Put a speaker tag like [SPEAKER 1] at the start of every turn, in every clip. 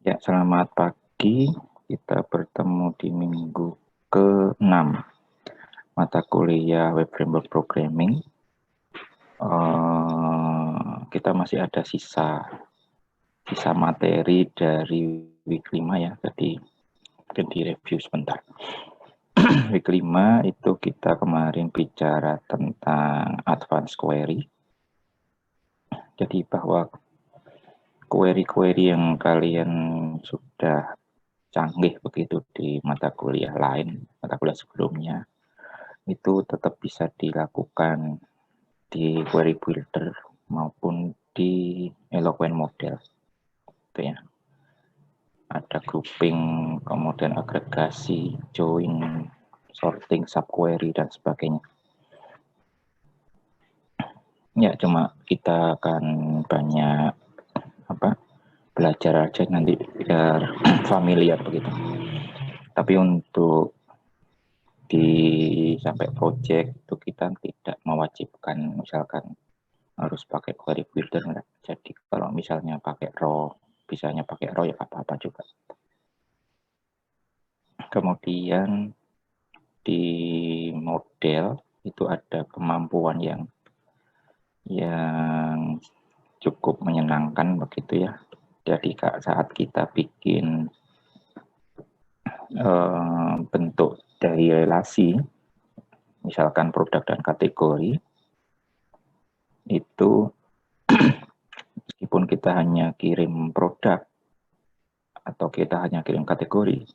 [SPEAKER 1] Ya, selamat pagi. Kita bertemu di minggu ke-6 mata kuliah Web Framework Programming. Kita masih ada sisa materi dari week 5 ya. Jadi mungkin di review sebentar. Week 5 itu kita kemarin bicara tentang advanced query. Jadi bahwa query-query yang kalian sudah canggih begitu di mata kuliah lain, mata kuliah sebelumnya, itu tetap bisa dilakukan di query builder maupun di Eloquent model. Itu ya. Ada grouping, kemudian agregasi, join, sorting, subquery, dan sebagainya. Ya, cuma kita akan banyak belajar aja nanti biar familiar begitu. Tapi untuk sampai project itu kita tidak mewajibkan misalkan harus pakai query builder enggak. Jadi kalau misalnya pakai raw, bisanya pakai raw ya apa-apa juga. Kemudian di model itu ada kemampuan yang cukup menyenangkan begitu ya. Jadi saat kita bikin bentuk dari relasi, misalkan produk dan kategori, itu meskipun kita hanya kirim produk atau kita hanya kirim kategori,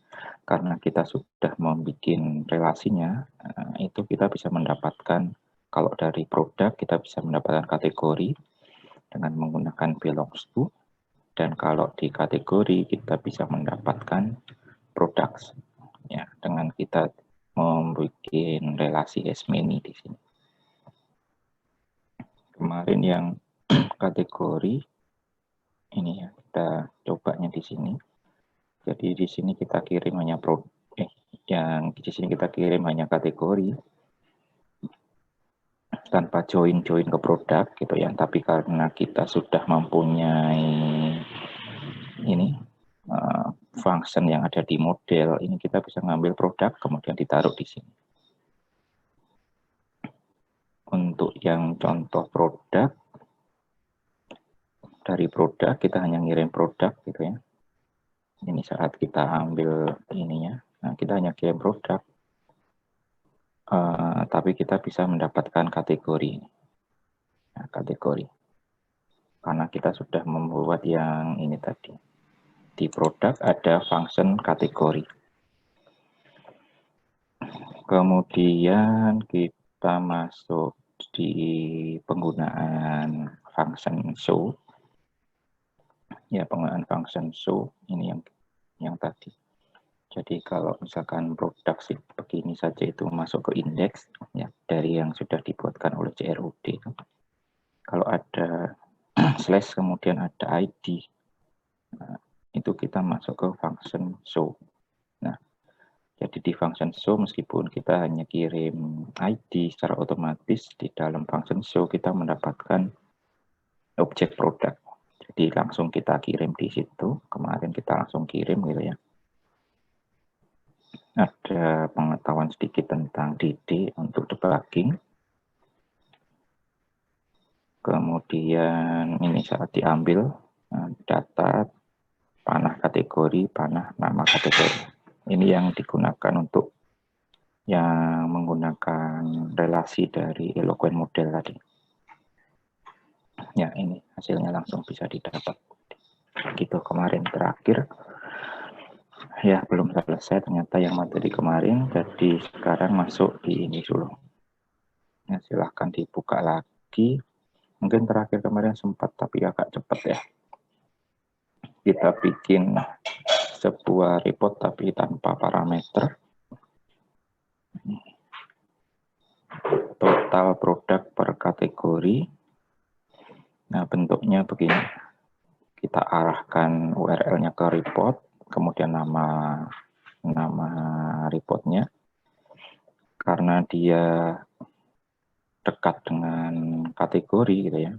[SPEAKER 1] karena kita sudah membuat relasinya, itu kita bisa mendapatkan, kalau dari produk kita bisa mendapatkan kategori dengan menggunakan belongs to, dan kalau di kategori kita bisa mendapatkan products ya dengan kita membuat relasi as many di sini. Kemarin yang kategori ini ya, kita cobanya di sini. Jadi di sini kita kirim hanya yang di sini kita kirim hanya kategori tanpa join ke produk gitu ya. Tapi karena kita sudah mempunyai ini function yang ada di model, ini kita bisa ngambil produk kemudian ditaruh di sini. Untuk yang contoh produk, dari produk kita hanya ngirim produk gitu ya. Ini saat kita ambil ininya, nah kita hanya kirim produk, tapi kita bisa mendapatkan kategori. Nah, kategori. Karena kita sudah membuat yang ini tadi. Di produk ada function kategori. Kemudian kita masuk di penggunaan function show. Ya, penggunaan function show ini yang tadi. Jadi kalau misalkan produk begini saja itu masuk ke indeks ya dari yang sudah dibuatkan oleh CRUD. Kalau ada slash kemudian ada ID, nah, itu kita masuk ke function show. Nah, jadi di function show meskipun kita hanya kirim ID secara otomatis, di dalam function show kita mendapatkan objek produk. Jadi langsung kita kirim di situ. Kemarin kita langsung kirim gitu ya. Ada pengetahuan sedikit tentang DD untuk debugging. Kemudian ini saat diambil data, panah kategori, panah nama kategori. Ini yang digunakan untuk yang menggunakan relasi dari Eloquent model tadi. Ya, ini hasilnya langsung bisa didapat. Gitu kemarin terakhir. Ya, belum selesai ternyata yang materi kemarin, jadi sekarang masuk di ini dulu. Ya, silahkan dibuka lagi. Mungkin terakhir kemarin sempat, tapi agak cepat ya. Kita bikin sebuah report tapi tanpa parameter. Total produk per kategori. Nah, bentuknya begini. Kita arahkan URL-nya ke report, kemudian nama reportnya. Karena dia dekat dengan kategori gitu ya,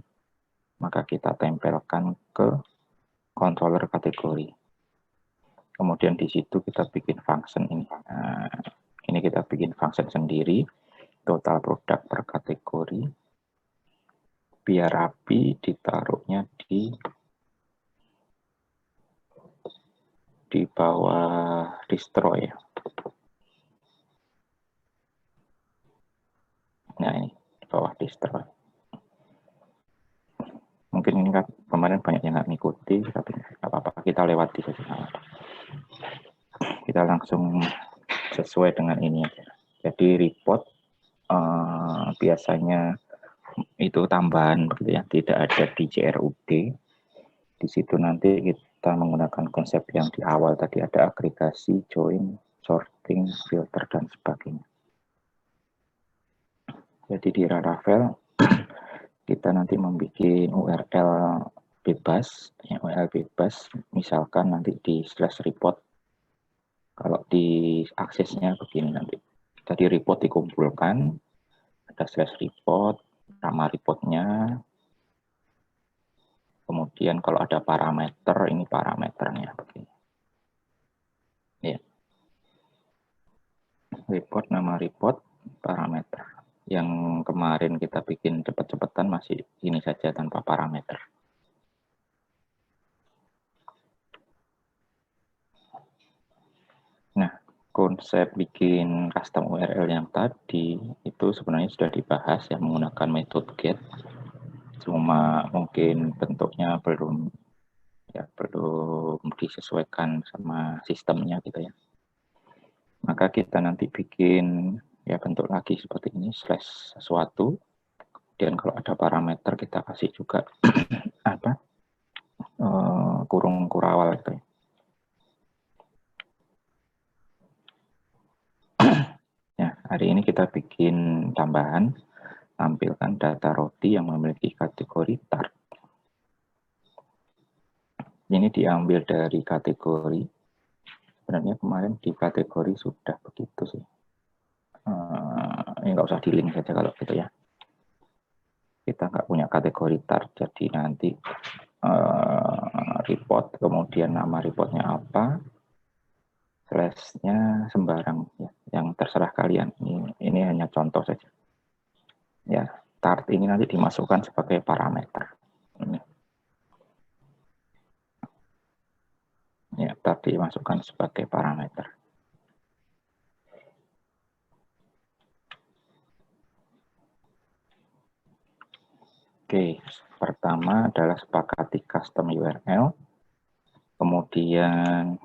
[SPEAKER 1] maka kita tempelkan ke controller kategori. Kemudian di situ kita bikin function ini. Nah, ini kita bikin function sendiri, total produk per kategori. Biar rapi, ditaruhnya di bawah destroy. Nah, ini di bawah destroy. Mungkin ini kan kemarin banyak yang nggak ngikuti, tapi nggak apa-apa, kita lewati saja. Kita langsung sesuai dengan ini aja. Jadi report biasanya itu tambahan, begitu ya, tidak ada di CRUD. Di situ nanti kita menggunakan konsep yang di awal tadi, ada agregasi, join, sorting, filter, dan sebagainya. Jadi di Laravel kita nanti membuat URL bebas, ya, URL bebas, misalkan nanti di /report. Kalau di aksesnya begini nanti. Tadi report dikumpulkan, ada /report, nama reportnya, kemudian kalau ada parameter, ini parameternya begini. Ya. Report, nama report, parameter. Yang kemarin kita bikin cepat-cepatan masih ini saja tanpa parameter. Nah, konsep bikin custom URL yang tadi itu sebenarnya sudah dibahas ya menggunakan metode get. Cuma mungkin bentuknya belum disesuaikan sama sistemnya gitu ya. Maka kita nanti bikin ya bentuk lagi seperti ini /sesuatu. Dan kalau ada parameter kita kasih juga apa kurung kurawal itu ya. Ya, hari ini kita bikin tambahan, tampilkan data roti yang memiliki kategori tart. Ini diambil dari kategori. Sebenarnya kemarin di kategori sudah begitu sih. Ini nggak usah di link saja kalau gitu ya. Kita nggak punya kategori tart, jadi nanti report, kemudian nama reportnya apa, /nya sembarang ya, yang terserah kalian. Ini hanya contoh saja. Ya, tart ini nanti dimasukkan sebagai parameter. Ini. Ya, tart dimasukkan sebagai parameter. Oke, pertama adalah sepakati custom URL. Kemudian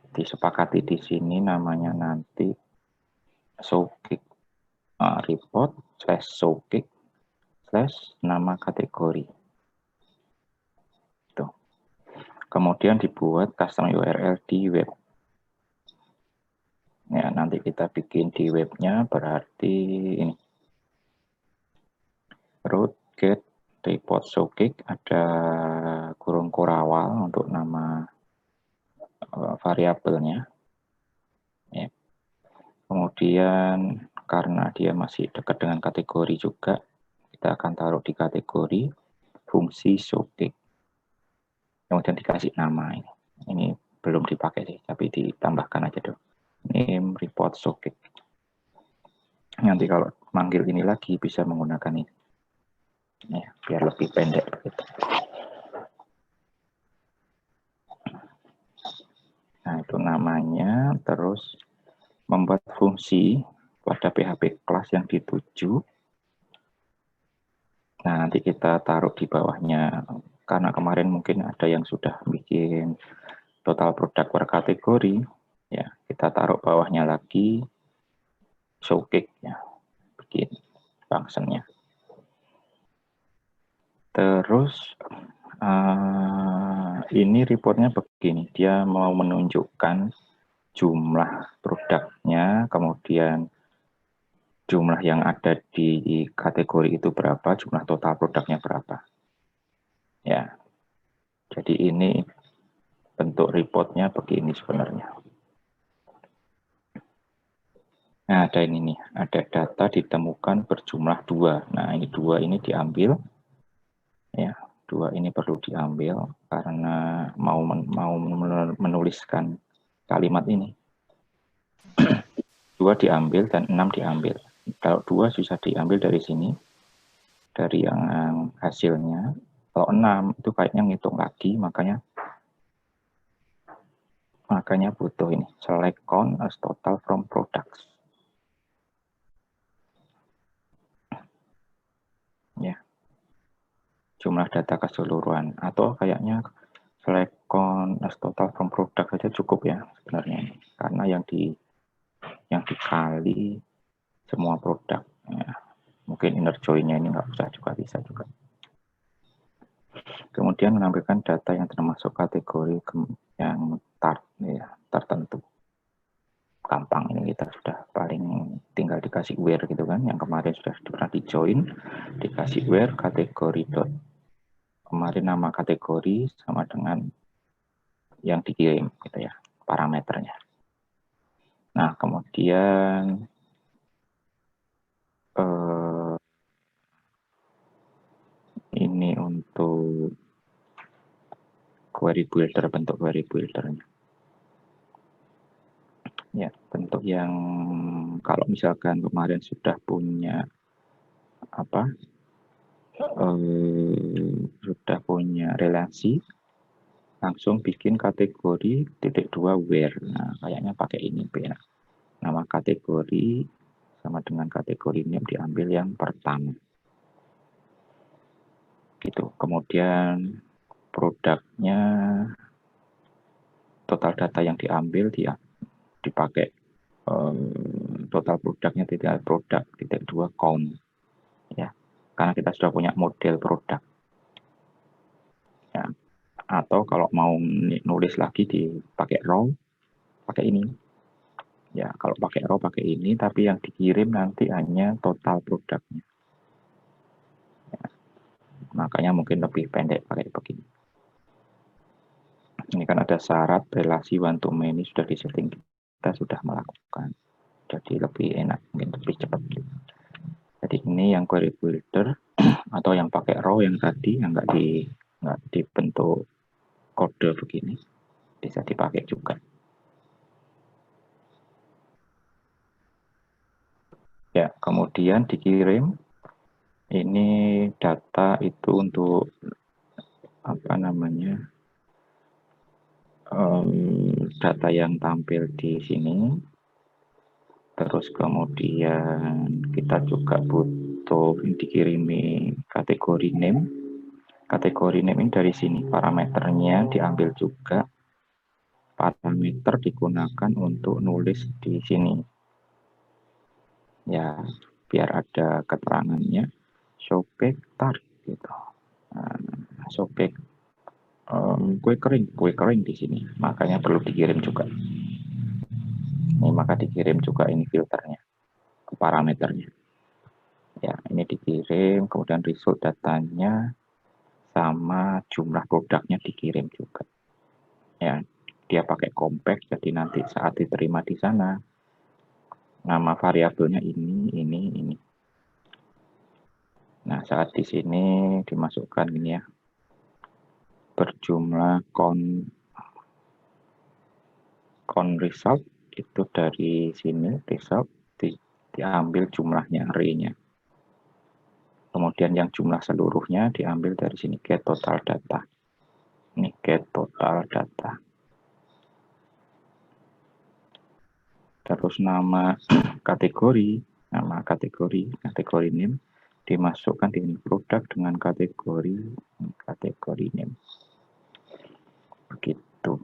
[SPEAKER 1] disepakati di sini namanya nanti showcase report /showcase nama kategori. Tuh. Kemudian dibuat custom URL di web. Ya, nanti kita bikin di webnya berarti ini. Root get report showcase, ada kurung kurawal untuk nama variabelnya. Ya. Kemudian karena dia masih dekat dengan kategori juga, kita akan taruh di kategori fungsi showcase. Kemudian dikasih nama ini. Ini belum dipakai sih, tapi ditambahkan aja dong. Name report showcase. Nanti kalau manggil ini lagi bisa menggunakan ini. Ya, biar lebih pendek begitu. Nah, itu namanya. Terus membuat fungsi pada PHP kelas yang dituju. Nah, nanti kita taruh di bawahnya. Karena kemarin mungkin ada yang sudah bikin total produk per kategori. Ya, kita taruh bawahnya lagi showcase ya. Bikin functionnya. Terus ini reportnya begini, dia mau menunjukkan jumlah produknya, kemudian jumlah yang ada di kategori itu berapa, jumlah total produknya berapa. Ya, jadi ini bentuk reportnya begini sebenarnya. Nah, ada ini nih, ada data ditemukan berjumlah 2. Nah, ini 2 ini diambil. Ya, Dua ini perlu diambil karena mau menuliskan kalimat ini. 2 diambil dan 6 diambil. Kalau 2 bisa diambil dari sini, dari yang hasilnya. Kalau 6 itu kayaknya ngitung lagi, makanya butuh ini, select count as total from products. Ya, jumlah data keseluruhan, atau kayaknya select count as total from product saja cukup ya sebenarnya, karena yang dikali semua produk. Ya, mungkin inner join-nya ini nggak usah juga, bisa juga. Kemudian menampilkan data yang termasuk kategori yang tertentu. Gampang, ini kita sudah paling tinggal dikasih where gitu kan, yang kemarin sudah pernah di join, dikasih where kategori dot, kemarin nama kategori sama dengan yang dikirim gitu ya, parameternya. Nah kemudian ini untuk query builder, bentuk query buildernya. Ya, bentuk yang kalau misalkan kemarin sudah punya sudah punya relasi, langsung bikin kategori titik 2 where. Nah, kayaknya pakai ini ya. Nama kategori sama dengan kategori name diambil yang pertama. Gitu. Kemudian produknya, total data yang diambil dia dipakai total produknya tidak produk titik 2 count ya, karena kita sudah punya model produk ya. Atau kalau mau nulis lagi dipakai row, pakai ini ya. Kalau pakai row pakai ini, tapi yang dikirim nanti hanya total produknya ya. Makanya mungkin lebih pendek pakai begini. Ini kan ada syarat relasi one to many sudah disetting, kita sudah melakukan, jadi lebih enak, mungkin lebih cepat gitu. Jadi ini yang query builder atau yang pakai row yang tadi, yang nggak dibentuk kode begini, bisa dipakai juga. Ya, kemudian dikirim. Ini data itu untuk data yang tampil di sini. Terus kemudian kita juga butuh dikirimi kategori name. Kategori name ini dari sini, parameternya diambil juga. Parameter digunakan untuk nulis di sini. Ya, biar ada keterangannya. Showback tar gitu. Showback kue kering di sini, makanya perlu dikirim juga. Ini maka dikirim juga ini filternya, parameternya. Ya, ini dikirim, kemudian result datanya sama jumlah produknya dikirim juga. Ya, dia pakai compact, jadi nanti saat diterima di sana, nama variabelnya ini. Nah, saat di sini dimasukkan ini ya, berjumlah count result itu dari sini, result diambil jumlahnya, array-nya. Kemudian yang jumlah seluruhnya diambil dari sini, get total data. Ini get total data. Terus nama kategori name dimasukkan di produk dengan kategori name. Begitu.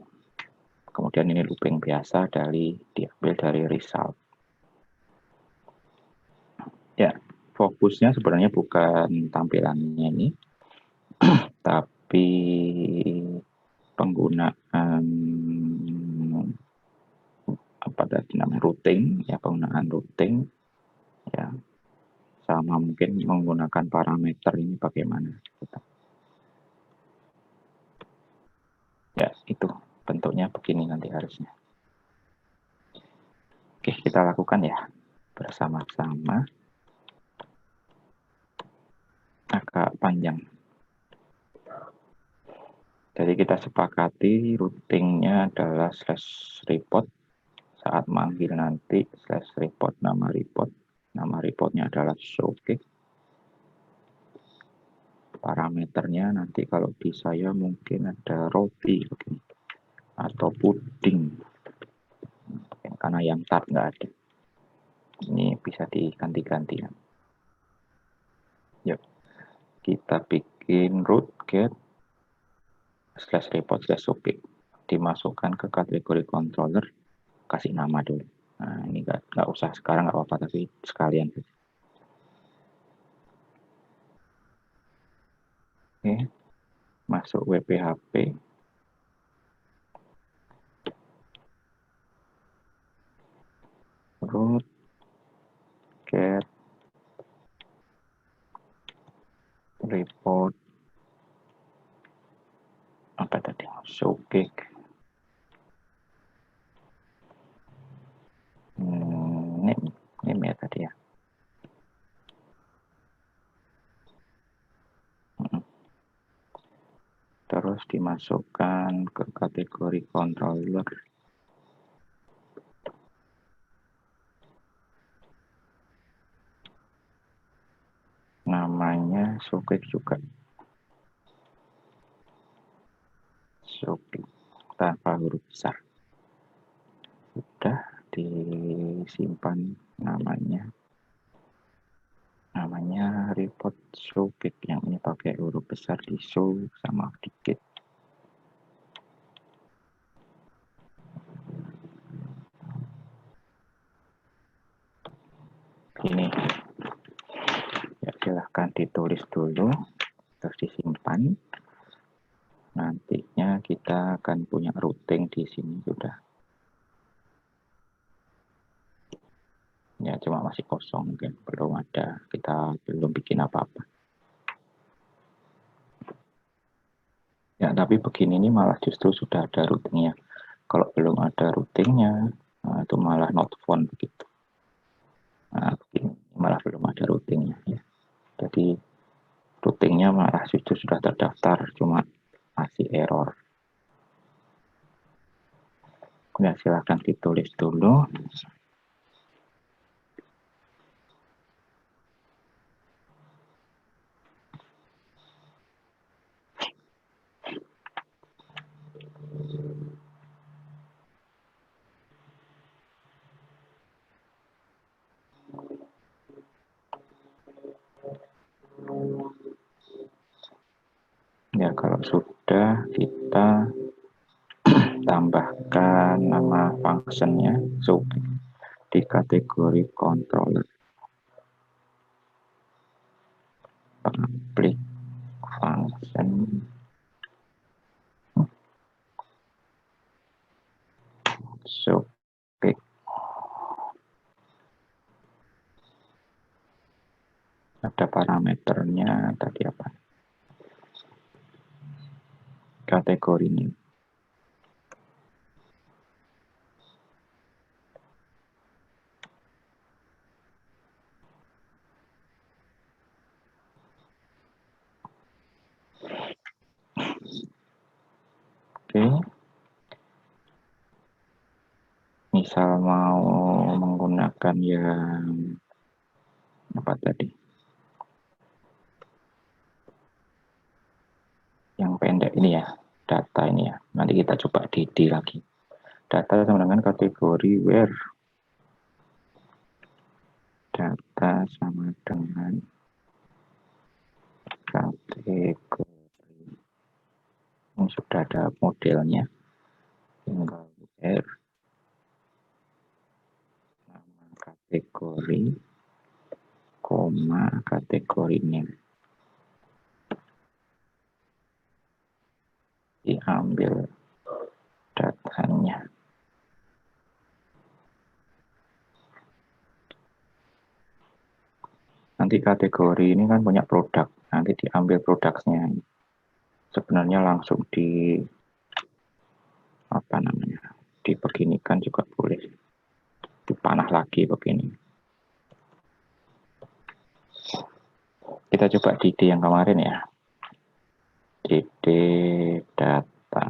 [SPEAKER 1] Kemudian ini looping biasa diambil dari result. Ya, fokusnya sebenarnya bukan tampilannya ini, tapi penggunaan routing ya, penggunaan routing ya, sama mungkin menggunakan parameter ini bagaimana gitu. Ya, itu bentuknya begini nanti harusnya. Oke, kita lakukan ya bersama-sama. Agak panjang. Jadi kita sepakati routingnya adalah /report. Saat manggil nanti /report nama report. Nama reportnya adalah showcase. Parameternya nanti kalau di saya mungkin ada roti begini, atau puding. Karena yang tart nggak ada. Ini bisa diganti-ganti. Yuk, kita bikin root get /report/showcase. Dimasukkan ke kategori controller, kasih nama dulu. Nah, ini nggak usah sekarang, nggak apa-apa, tapi sekalian. Oke, masuk WPHP. Root get report apa tadi? Showcase. Name ya tadi ya. Terus dimasukkan ke kategori controller. Namanya showcase juga. Showcase tanpa huruf besar. Sudah disimpan namanya. Namanya report showcase, yang ini pakai huruf besar di show sama dikit. Ini ya, silahkan ditulis dulu terus disimpan. Nantinya kita akan punya routing di sini sudah. Ya cuma masih kosong, mungkin belum ada, kita belum bikin apa-apa. Ya, tapi begini ini malah justru sudah ada routingnya. Kalau belum ada routingnya, nah, itu malah not found begitu. Nah, begini malah belum ada routingnya. Ya. Jadi routingnya malah justru sudah terdaftar, cuma masih error. Ya, silahkan ditulis dulu. Ya, kalau sudah kita tambahkan nama functionnya di kategori controller. Public function showcase. Ada parameternya tadi apa? Kategorinya. Oke. Misal mau menggunakan yang apa tadi? Yang pendek ini ya, data ini ya. Nanti kita coba di D lagi. Data sama dengan kategori where. Data sama dengan kategori. Ini sudah ada modelnya. Tinggal where. Nama kategori, koma kategori name. Diambil datanya. Nanti kategori ini kan punya produk, nanti diambil produknya. Sebenarnya langsung di apa namanya, dibeginikan juga boleh, dipanah lagi begini. Kita coba di D yang kemarin ya. DD data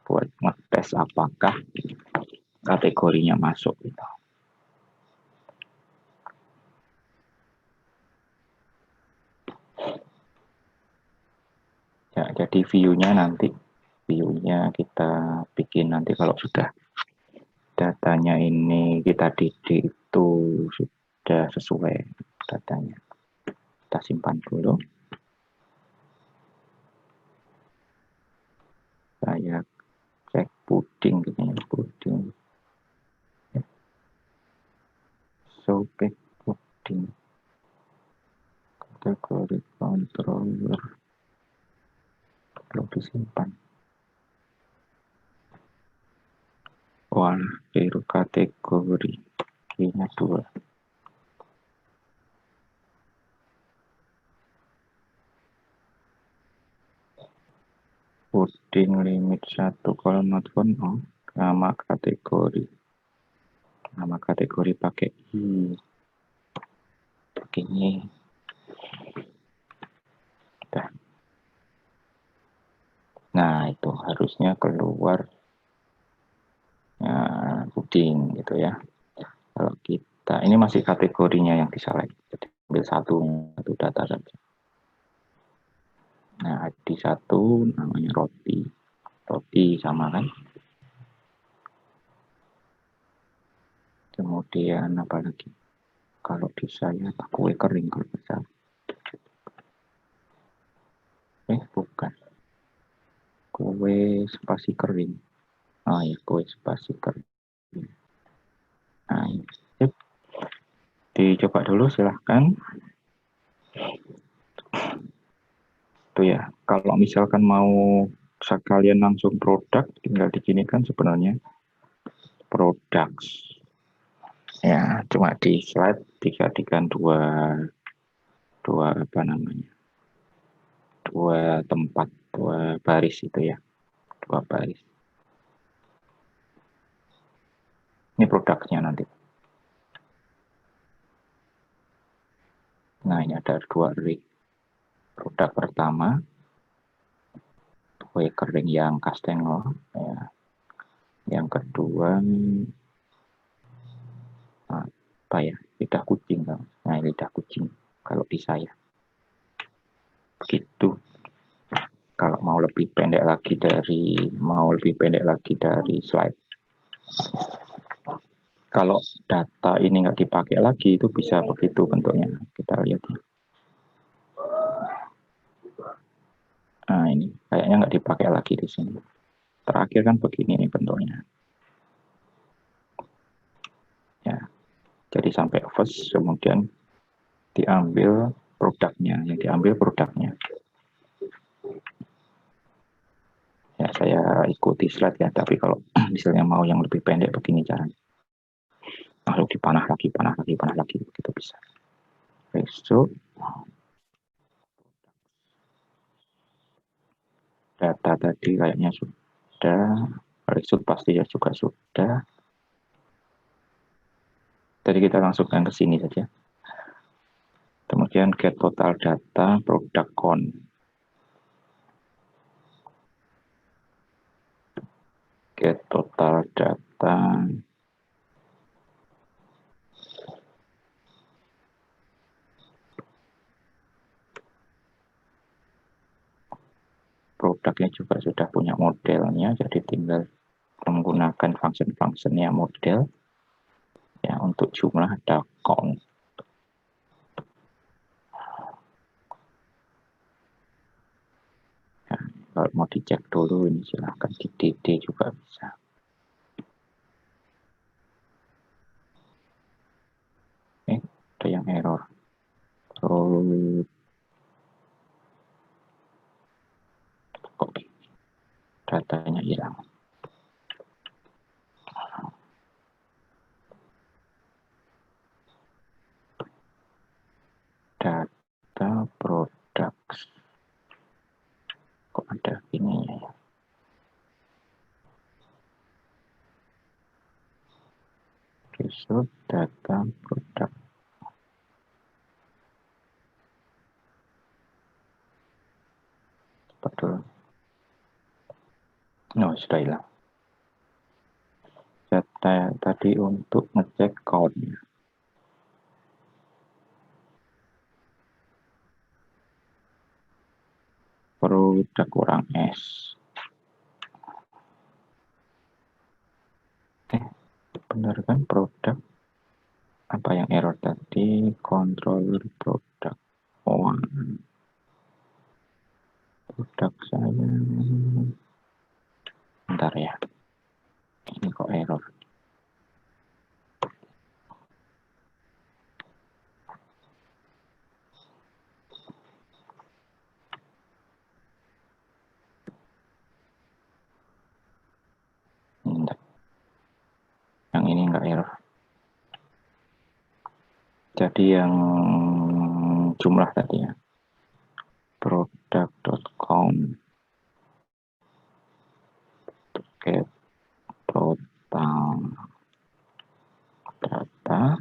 [SPEAKER 1] buat ngetes apakah kategorinya masuk gitu. Ya, jadi view-nya kita bikin nanti kalau sudah datanya ini kita didik itu sudah sesuai datanya. Kita simpan dulu. Saya cek puding gitu ya, puding. Sobek puding. Kategori controller. Belum disimpan. Wah, biru kategori. Kayaknya 2. Puding limit 1 kalau not found. Oh, nama kategori pakai I. Begini. Nah, itu harusnya keluar puding gitu ya. Kalau kita ini masih kategorinya yang diselect, jadi ambil satu data saja. Nah, di satu namanya roti sama kan. Kemudian apa lagi? Kalau di saya kue kering kalau bisa. Bukan. Kue spasi kering. Oh ya, kue spasi kering. Nah, ini. Dicoba dulu silahkan. Itu ya, kalau misalkan mau sekalian langsung produk, tinggal diginikan sebenarnya products. Ya, cuma di slide dijadikan dua apa namanya? Dua tempat, dua baris itu ya. Dua baris. Ini produknya nanti. Nah, ini ada 2 rig. Produk pertama kue kering yang kastengel ya. Yang kedua apa ya? Lidah kucing kan. Nah, lidah kucing kalau di saya. Begitu. Kalau mau lebih pendek lagi dari slide. Kalau data ini nggak dipakai lagi itu bisa begitu bentuknya. Kita lihat. Nah, ini kayaknya nggak dipakai lagi di sini. Terakhir kan begini nih bentuknya. Ya, jadi sampai first kemudian diambil produknya, Ya, saya ikuti slide ya, tapi kalau misalnya mau yang lebih pendek begini caranya. Lalu dipanah lagi, begitu bisa. Result. Data tadi kayaknya sudah. Result pasti ya juga sudah. Jadi kita langsungkan ke sini saja. Kemudian get total data product count. Get total data produknya juga sudah punya modelnya, jadi tinggal menggunakan function-functionnya model ya. Untuk jumlah ada count. Nah, kalau mau dicek dulu ini silahkan di DD juga bisa. Ada yang error. Kok datanya hilang. Data products. Kok ada ininya ya? Result data product. betul. No, sudah hilang. Tadi untuk ngecek count. Produk kurang S. Benar kan produk? Apa yang error tadi? Controller produk. Oh, produk saya. Bentar ya. Ini kok error? Bentar. Yang ini enggak error. Jadi yang jumlah tadi ya. Product.count. Get total data.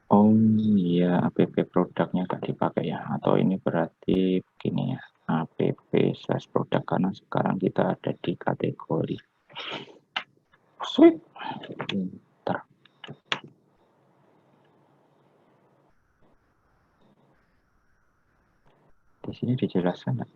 [SPEAKER 1] Oh iya, app produknya nggak dipakai ya. Atau ini berarti begini ya. App/produk karena sekarang kita ada di kategori. Sweet. Bentar. Di sini dijelaskan nggak?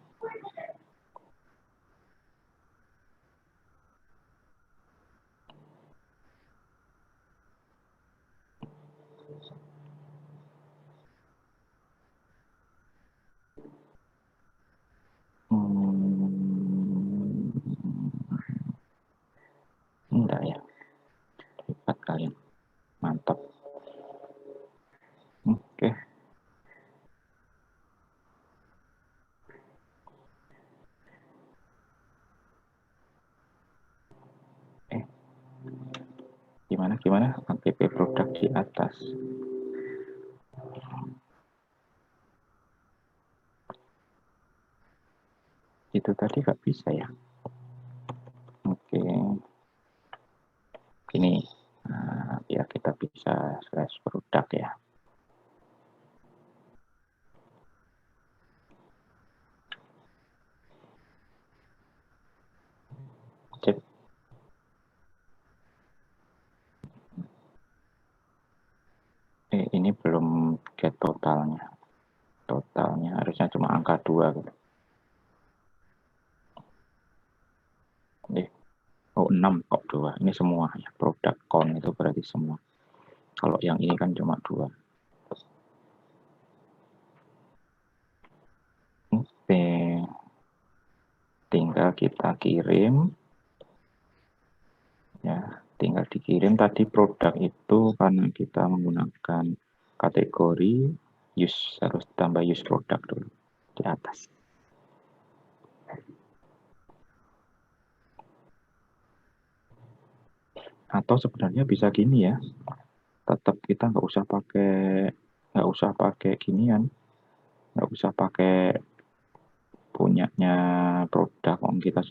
[SPEAKER 1] Enggak ya. Hebat kalian. Mantap. Oke. Gimana? App produk di atas. Itu tadi nggak bisa ya. Oke. Gini. Nah, biar kita bisa slash produk ya. Cek. Ini belum get totalnya. Totalnya harusnya cuma angka 2 gitu. Oh 6 kok 2. Ini semua ya. Produk count itu berarti semua. Kalau yang ini kan cuma 2. Oke. Tinggal kita kirim. Ya, tinggal dikirim. Tadi produk itu karena kita menggunakan kategori use, harus tambah use produk dulu di atas. Atau sebenarnya bisa gini ya, tetap kita nggak usah pakai ginian, nggak usah pakai punyanya produk. Kita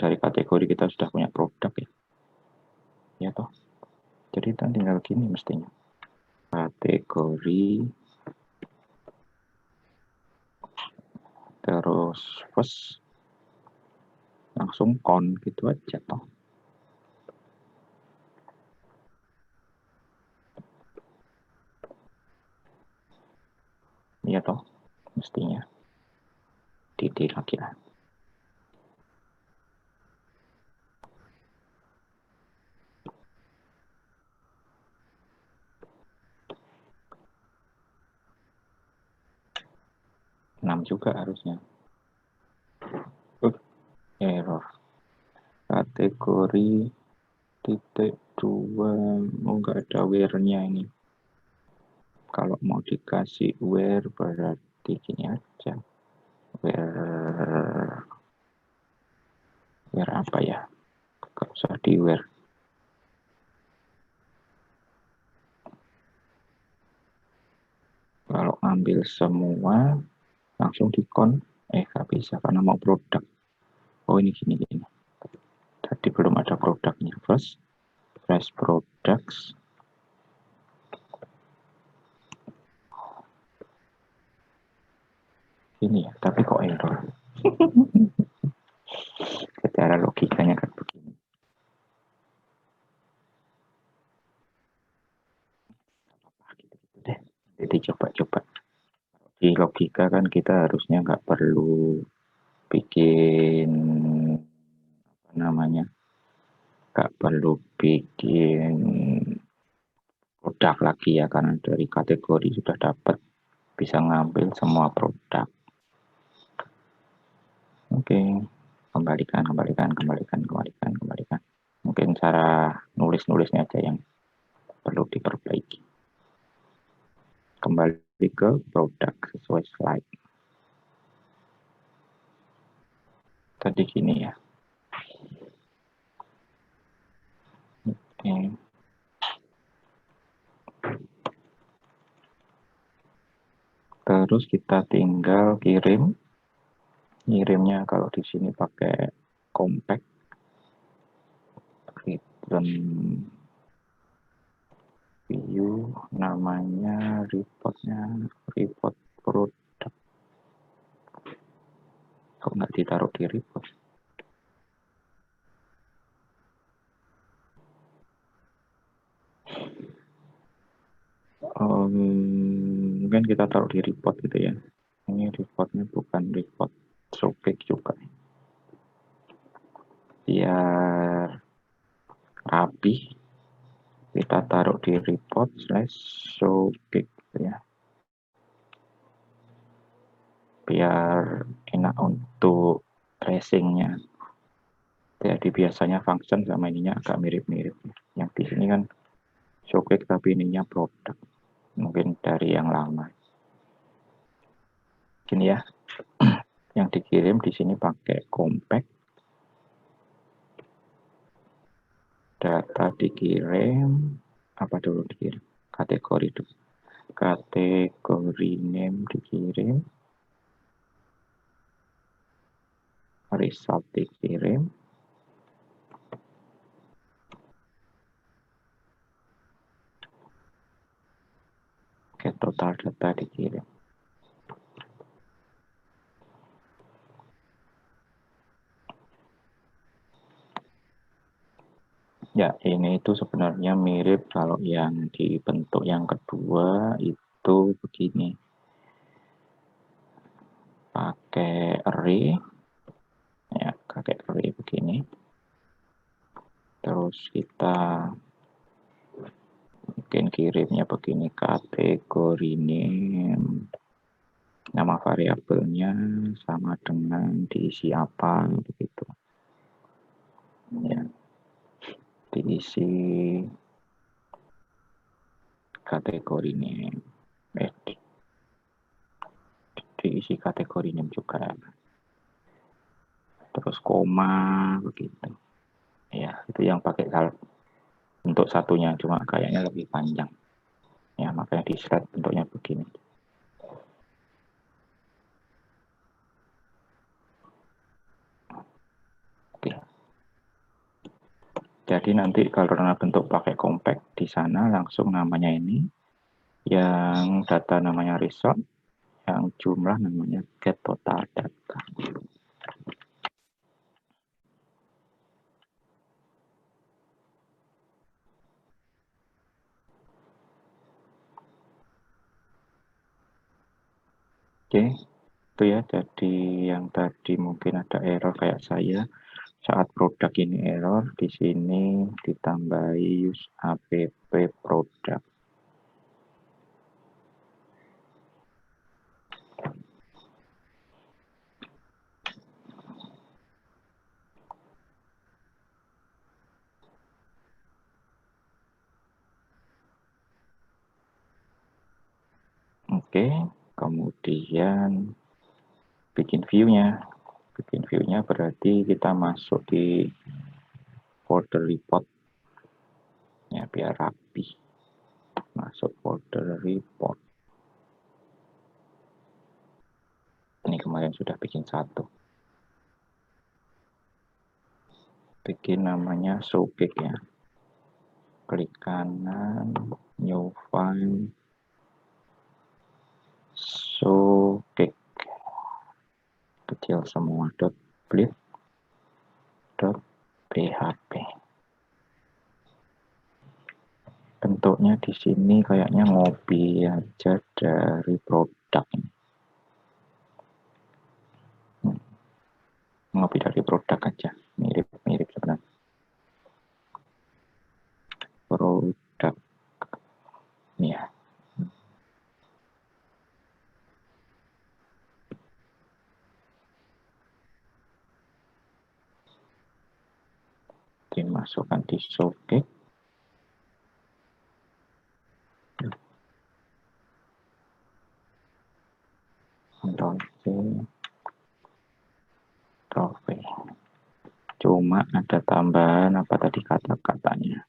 [SPEAKER 1] dari kategori kita sudah punya produk ya, ya toh. Jadi kita tinggal gini mestinya, kategori terus first langsung count gitu aja toh. Iya toh, mestinya di lagi lah. Juga harusnya. Error. Kategori titik 2. Nggak ada where-nya ini. Kalau mau dikasih where berarti gini aja. Where apa ya? Nggak usah di where. Kalau ambil semua langsung dikon, nggak bisa karena mau produk. Oh ini gini. Tadi belum ada produknya. Fresh products. Ini ya, tapi kok error. Secara logikanya kan begini. Jadi coba-coba. Di logika kan kita harusnya nggak perlu bikin apa namanya, nggak perlu bikin produk lagi ya, karena dari kategori sudah dapat, bisa ngambil semua produk. Oke, kembalikan. Mungkin cara nulis-nulisnya aja yang perlu diperbaiki. Kembali ke produk sesuai slide. Tadi gini ya. Oke. Terus kita tinggal kirim. Ngirimnya kalau di sini pakai compact return view, namanya report produk. Kok nggak ditaruh di report? Mungkin kita taruh di report gitu ya. Ini reportnya bukan report showcase juga. Biar rapi, kita taruh di report / showcase gitu ya. Biar enak untuk tracingnya. Jadi biasanya function sama ininya agak mirip-mirip. Yang di sini kan showcase tapi ininya produk. Mungkin dari yang lama. Gini ya. Yang dikirim di sini pakai compact. Data dikirim, apa dulu dikirim? Kategori dulu. Kategori name dikirim. Result dikirim. Oke, total data dikirim. Ya, ini itu sebenarnya mirip kalau yang di bentuk yang kedua itu begini. Pakai array. Ya, pakai array begini. Terus kita mungkin kirimnya begini, kategori name. Nama variabelnya sama dengan diisi apa begitu. Ya. Diisi kategori name. Diisi kategori name juga. Terus koma begitu. Ya, itu yang pakai untuk satunya, cuma kayaknya lebih panjang. Ya, makanya di slide bentuknya begini. Oke. Jadi nanti kalau bentuk pakai compact di sana langsung namanya ini, yang data namanya result, yang jumlah namanya get total data. Oke, itu ya. Jadi yang tadi mungkin ada error kayak saya saat produk ini error, di sini ditambahi use app produk. Oke, kemudian bikin view-nya. Bikin view-nya berarti kita masuk di folder report. Ya, biar rapi. Masuk folder report. kemarin sudah bikin satu. Bikin namanya showcase ya. Klik kanan, new file, showcase kecil semua .blit.php. Bentuknya di sini kayaknya ngopi aja dari produk ini. Ngopi dari produk aja, mirip sebenarnya. Produk ini ya. Dimasukkan di showcase. Ctrl C, Ctrl V. Cuma ada tambahan apa tadi kata-katanya.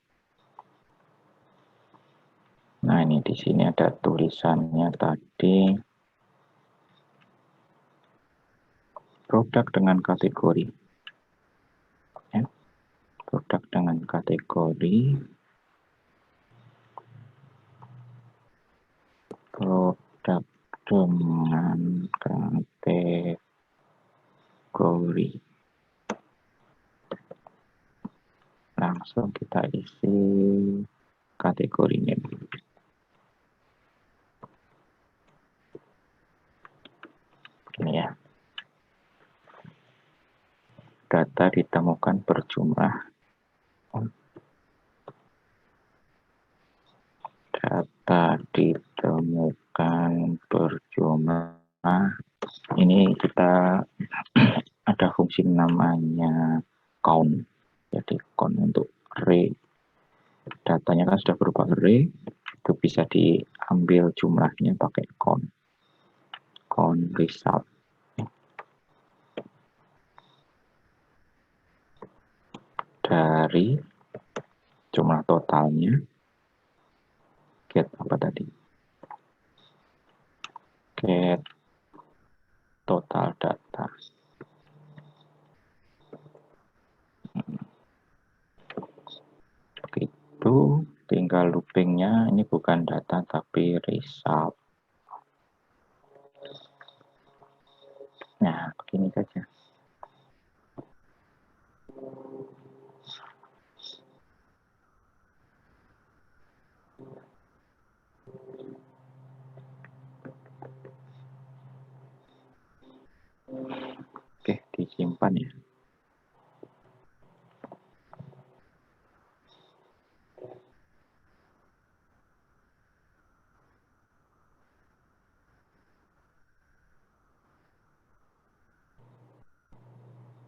[SPEAKER 1] Nah, ini di sini ada tulisannya tadi. Produk dengan kategori. Ya. Produk dengan kategori. Produk dengan kategori. Langsung kita isi kategorinya. Ini ya. Data ditemukan berjumlah. Data ditemukan berjumlah. Ini kita ada fungsi namanya count. Jadi count untuk array. Datanya kan sudah berupa array. Itu bisa diambil jumlahnya pakai count. Count result. Dari jumlah totalnya, get apa tadi? Get total data. Begitu, tinggal loopingnya, ini bukan data tapi result. Nah, begini saja. Oke, disimpan ya.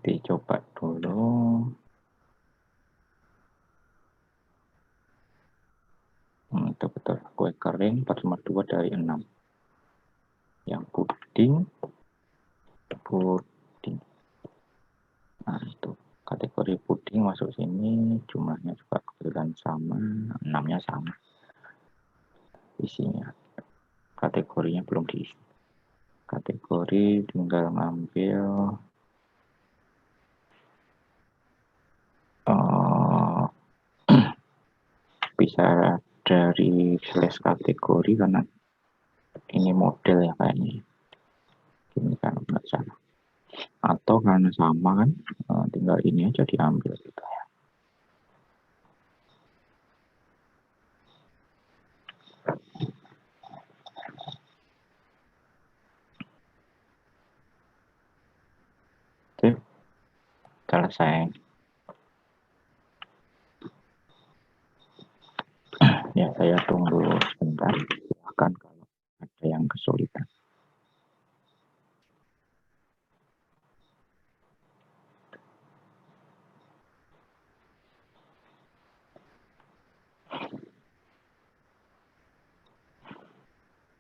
[SPEAKER 1] Dicoba dulu. Itu betul. Kue kering 4,2 dari 6. Yang puding. Nah, itu kategori puding masuk sini, jumlahnya juga kebetulan sama, 6-nya sama. Isinya. Kategorinya belum diisi. Kategori tinggal ngambil bisa dari slash kategori karena ini model ya kayaknya. Ini kan nggak salah. Atau karena sama kan, tinggal ini aja diambil gitu ya. Oke, selesai. Ya, saya tunggu sebentar. Silakan kalau ada yang kesulitan.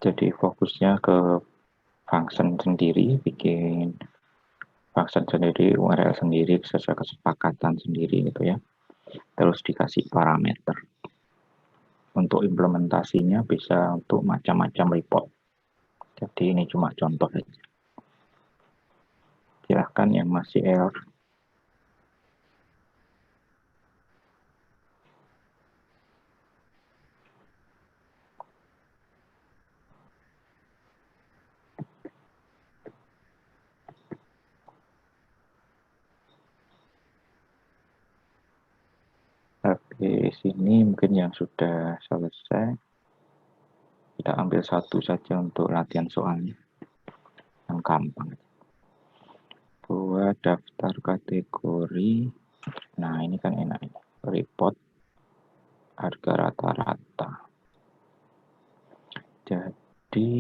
[SPEAKER 1] Jadi fokusnya ke function sendiri, bikin function sendiri, URL sendiri, sesuai kesepakatan sendiri gitu ya. Terus dikasih parameter. Untuk implementasinya bisa untuk macam-macam report. Jadi ini cuma contoh saja. Silahkan yang masih error. Oke, sini mungkin yang sudah selesai. Kita ambil satu saja untuk latihan soalnya. Yang gampang. Buat daftar kategori. Nah, ini kan enak. Report harga rata-rata. Jadi,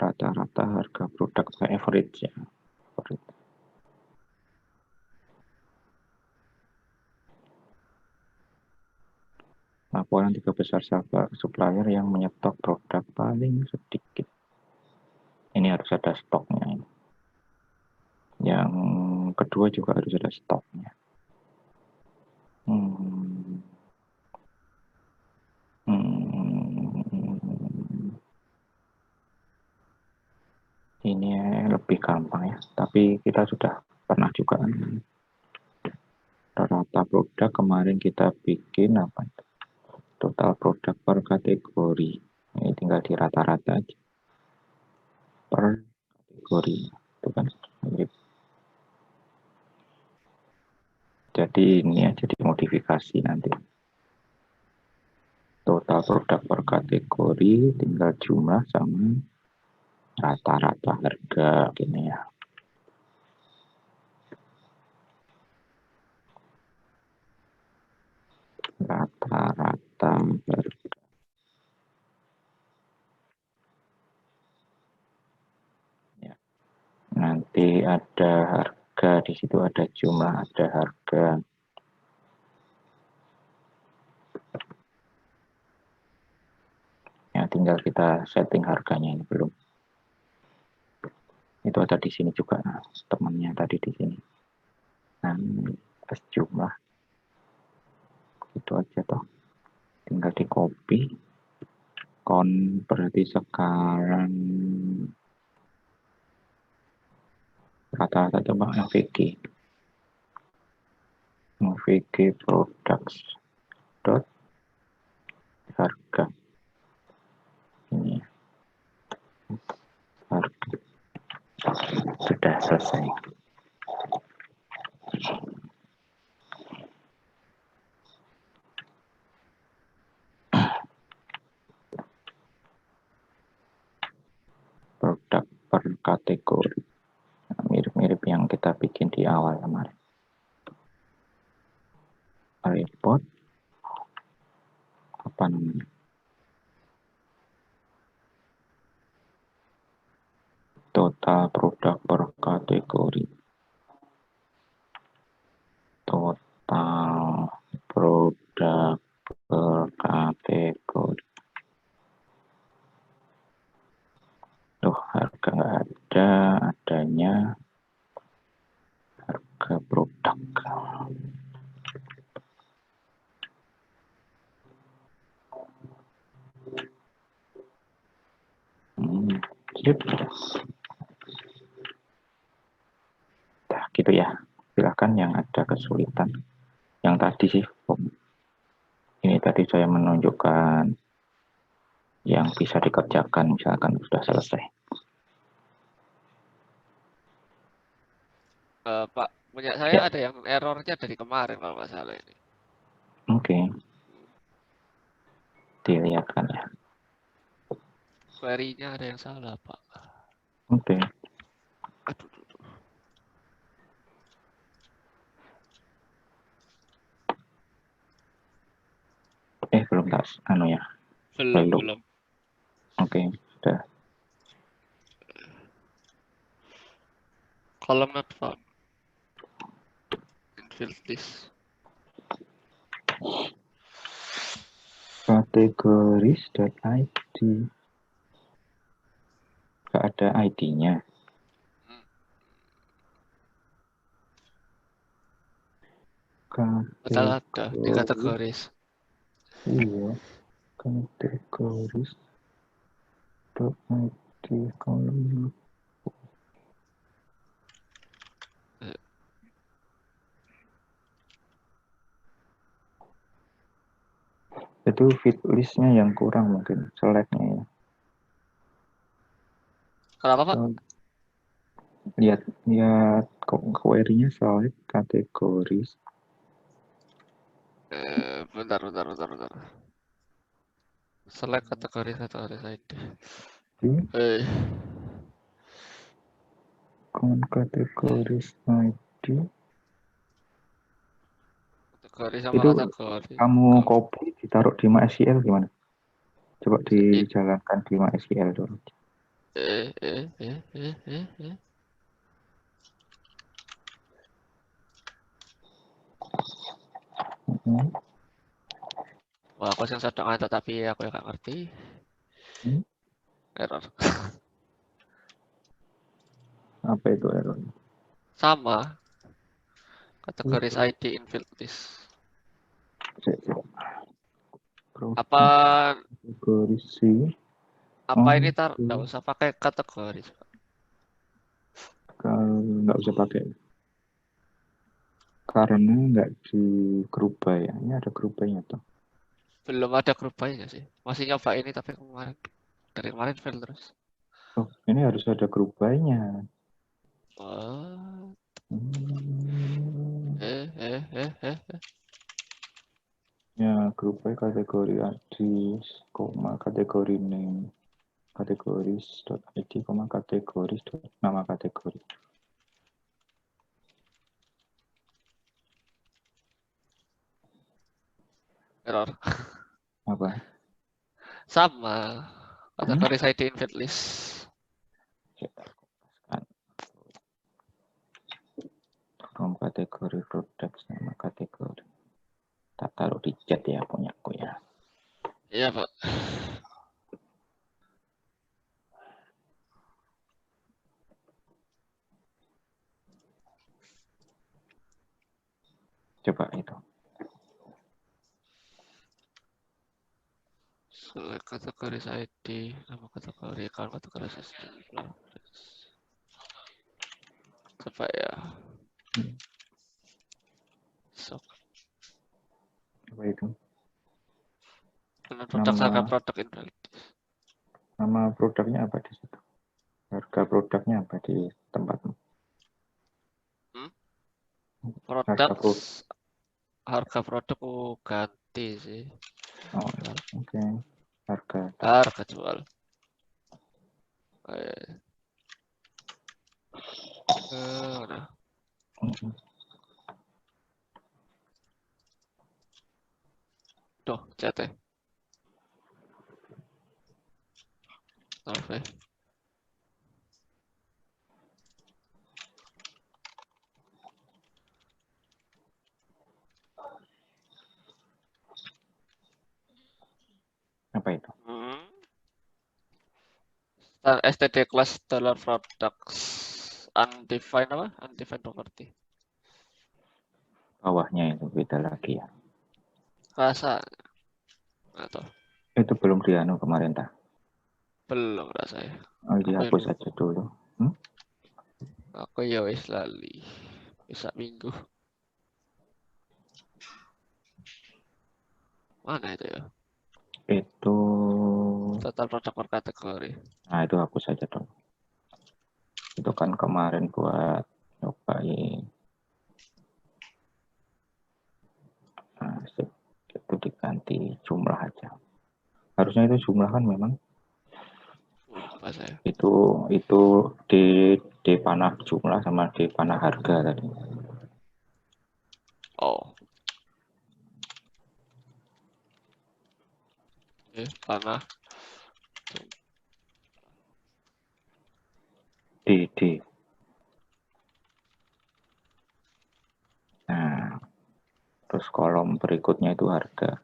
[SPEAKER 1] rata-rata harga produk average ya. Laporan 3 besar supplier yang menyetok produk paling sedikit. Ini harus ada stoknya. Yang kedua juga harus ada stoknya. Ini lebih gampang ya. Tapi kita sudah pernah juga. Rata produk kemarin kita bikin apa itu? Total produk per kategori. Ini tinggal di rata-rata aja. Per kategori. Itu kan mirip. Jadi ini aja dimodifikasi nanti. Total produk per kategori tinggal jumlah sama rata-rata harga gini ya. Rata-rata harga. Ya. Nanti ada harga, di situ ada jumlah, ada harga. Ya, tinggal kita setting harganya ini belum. Itu ada di sini juga, nah, temannya tadi di sini. Nah, tes jumlah. Itu aja toh. Tinggal di copy. Berarti sekarang rata-rata coba navigate. Navigate products dot harga. Ini harga. Sudah selesai. Produk per kategori. Mirip-mirip yang kita bikin di awal kemarin. Report apa namanya? Total produk per kategori. Total produk per kategori. Tuh, harga nggak ada, adanya harga produk. Nah, gitu ya. Silakan yang ada kesulitan. Yang tadi sih, ini tadi saya menunjukkan yang bisa dikerjakan, misalkan sudah selesai.
[SPEAKER 2] Pak, punya saya ada yang errornya dari kemarin kalau nggak salah ini.
[SPEAKER 1] Oke. Dilihatkan ya.
[SPEAKER 2] Query-nya ada yang salah, Pak.
[SPEAKER 1] Oke.
[SPEAKER 2] Aduh.
[SPEAKER 1] Belum tas, ya.
[SPEAKER 2] Belum.
[SPEAKER 1] Oke, sudah.
[SPEAKER 2] Column not found. Infill this.
[SPEAKER 1] Kategoris.id. Gak ada ID-nya.
[SPEAKER 2] Betul ada di kategoris.
[SPEAKER 1] Iya. Kategoris.id kolom. Itu fit listnya yang kurang mungkin, select-nya ya.
[SPEAKER 2] Kenapa, Pak?
[SPEAKER 1] Lihat query-nya select kategoris.
[SPEAKER 2] Bentar. Select kategori ID.
[SPEAKER 1] Kategoris ID.
[SPEAKER 2] Kategori sama
[SPEAKER 1] Itu
[SPEAKER 2] kategori.
[SPEAKER 1] kamu copy ditaruh di MySQL gimana? Coba dijalankan di MySQL dulu.
[SPEAKER 2] Wah, aku yang sedang ada tapi aku yang nggak ngerti. Error.
[SPEAKER 1] Apa itu error?
[SPEAKER 2] Sama. Kategoris ID infield list. Apa
[SPEAKER 1] kategori C?
[SPEAKER 2] ini nggak usah pakai kategori?
[SPEAKER 1] Kalau nggak usah pakai karena nggak di grup by ya. Ini ada grup by-nya tuh.
[SPEAKER 2] Belum ada grup by-nya sih. Masih nyoba ini tapi dari kemarin fail terus.
[SPEAKER 1] Oh, ini harus ada grup by-nya. Ya, grup by kategori artis, kategori name, kategoris.id, kategoris nama kategori.
[SPEAKER 2] Error.
[SPEAKER 1] Apa?
[SPEAKER 2] Sama. Kategoris ID infield list.
[SPEAKER 1] From kategori produk sama kategori. Tak taruh di chat ya punya aku ya.
[SPEAKER 2] Iya, Pak.
[SPEAKER 1] Coba itu.
[SPEAKER 2] Select kategoris ID, nama kategori, account kategori assistant. Coba ya. So.
[SPEAKER 1] Apa itu?
[SPEAKER 2] Produk invalid.
[SPEAKER 1] Nama produknya apa di situ? Harga produknya apa di tempatmu?
[SPEAKER 2] Harga produk ganti sih.
[SPEAKER 1] Oh, oke.
[SPEAKER 2] Harga jual. Tuh, chat ya. Oke.
[SPEAKER 1] Apa itu?
[SPEAKER 2] STD class dollar products undefined apa? Undefined property.
[SPEAKER 1] Bawahnya itu beda lagi ya.
[SPEAKER 2] Rasa atau
[SPEAKER 1] itu belum dianu kemarin tak?
[SPEAKER 2] Belum rasanya.
[SPEAKER 1] Oh, dihapus aja dulu.
[SPEAKER 2] Aku ya wis lali. Bisa minggu. Mana itu ya?
[SPEAKER 1] Itu
[SPEAKER 2] total produk per kategori.
[SPEAKER 1] Nah, itu hapus saja dong. Itu kan kemarin buat nyobain. Nah, itu diganti jumlah aja. Harusnya itu jumlah kan memang. Itu di panah jumlah sama di panah harga tadi.
[SPEAKER 2] Oh. Panah.
[SPEAKER 1] D. Nah, terus kolom berikutnya itu harga.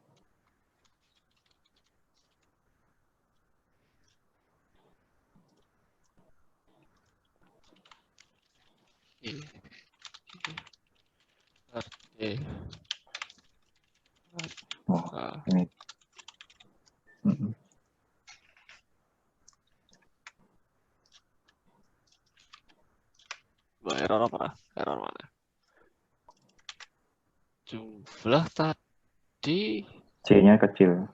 [SPEAKER 1] Oh, ini.
[SPEAKER 2] Error apa? Error mana? Jumlah tadi
[SPEAKER 1] J-nya kecil.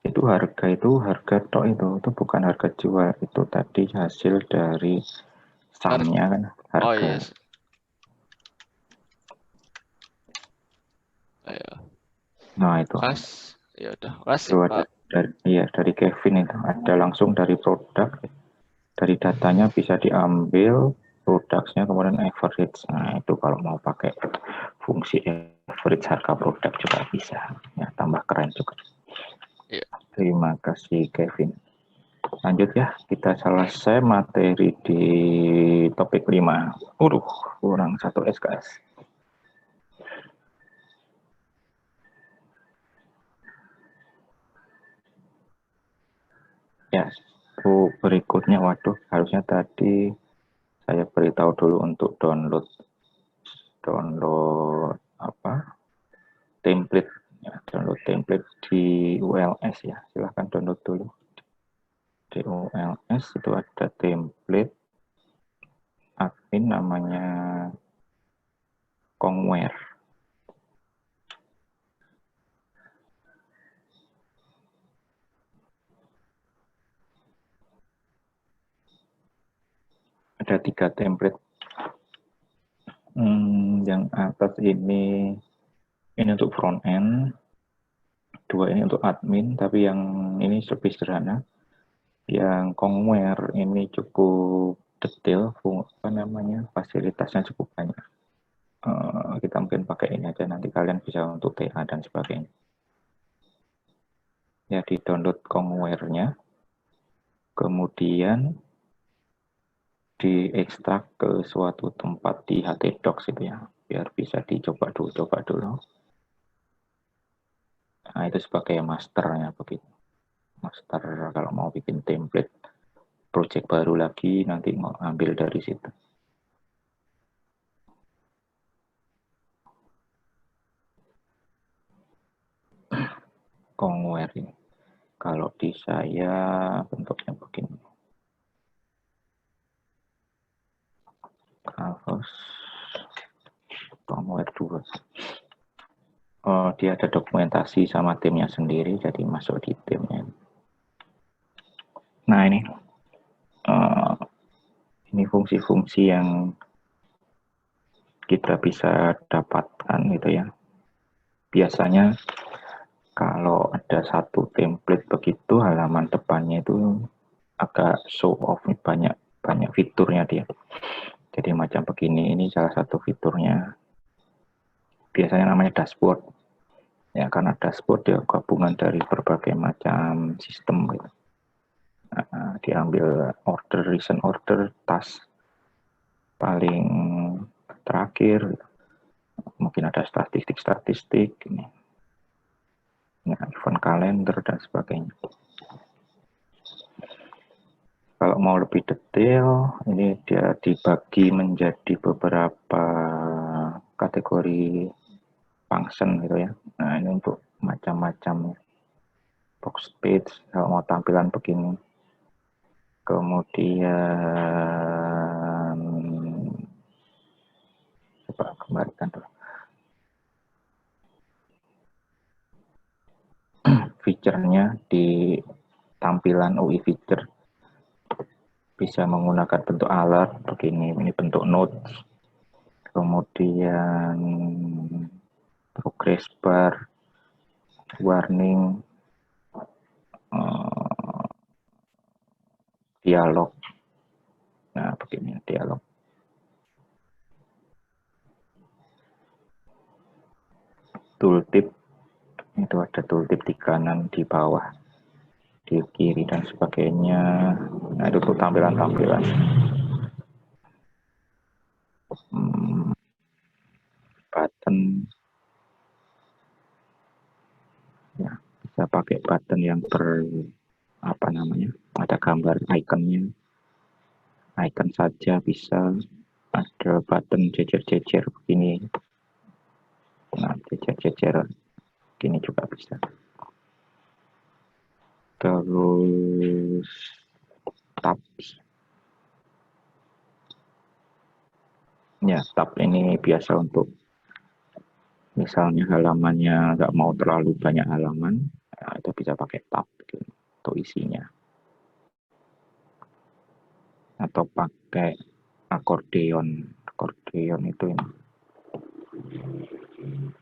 [SPEAKER 1] Itu harga tok itu bukan harga jual, itu tadi hasil dari sumnya kan harga.
[SPEAKER 2] Oh yes. Ayo.
[SPEAKER 1] Nah itu.
[SPEAKER 2] Ya udah, kasih
[SPEAKER 1] Itu
[SPEAKER 2] Pak.
[SPEAKER 1] ada dari Kevin itu ada langsung dari produk, dari datanya bisa diambil produknya kemudian average. Nah itu kalau mau pakai fungsi average harga produk juga bisa, ya tambah keren juga.
[SPEAKER 2] Iya.
[SPEAKER 1] Terima kasih Kevin. Lanjut ya, kita selesai materi di topik 5. Kurang 1 SKS. Ya, berikutnya, waduh, harusnya tadi saya beritahu dulu untuk download template, ya, download template di ULS ya. Silahkan download dulu. Di ULS itu ada template admin namanya Kongware. Ada 3 template. Yang atas ini untuk front end, 2 ini untuk admin, tapi yang ini lebih sederhana. Yang Kongware ini cukup detail, fasilitasnya cukup banyak. Kita mungkin pakai ini aja, nanti kalian bisa untuk TA dan sebagainya. Ya, di download Kongware-nya, kemudian diekstrak ke suatu tempat di htdocs itu ya, biar bisa dicoba dulu. Nah, itu sebagai masternya begitu. Master kalau mau bikin template project baru lagi, nanti mau ambil dari situ. Kongware ini. Kalau di saya bentuknya begini. Harus Kongware 2. Dia ada dokumentasi sama timnya sendiri, jadi masuk di timnya. Nah ini fungsi-fungsi yang kita bisa dapatkan gitu ya. Biasanya kalau ada satu template begitu, halaman depannya itu agak show off, banyak fiturnya dia. Jadi macam begini, ini salah satu fiturnya. Biasanya namanya dashboard. Ya, karena dashboard dia gabungan dari berbagai macam sistem gitu. Nah, diambil order, recent order, task paling terakhir, mungkin ada statistik ini. Ya, event kalender dan sebagainya. Kalau mau lebih detail, ini dia dibagi menjadi beberapa kategori function gitu ya. Nah, ini untuk macam-macam box page, kalau mau tampilan begini. Kemudian coba kembalikan tuh. Feature-nya di tampilan UI feature bisa menggunakan bentuk alert begini, ini bentuk notes, kemudian progress bar, warning, dialog. Nah, begini dialog. Tooltip, itu ada tooltip di kanan, di bawah, di kiri dan sebagainya. Nah, itu untuk tampilan-tampilan. Button, ya bisa pakai button yang ada gambar ikonnya, icon saja bisa. Ada button jejer-jejer begini, nah jejer-jejer gini juga bisa. Terus tab, ya tab ini biasa untuk misalnya halamannya nggak mau terlalu banyak halaman, nah itu bisa pakai tab gitu, untuk isinya. Atau pakai akordeon. Akordeon itu ini.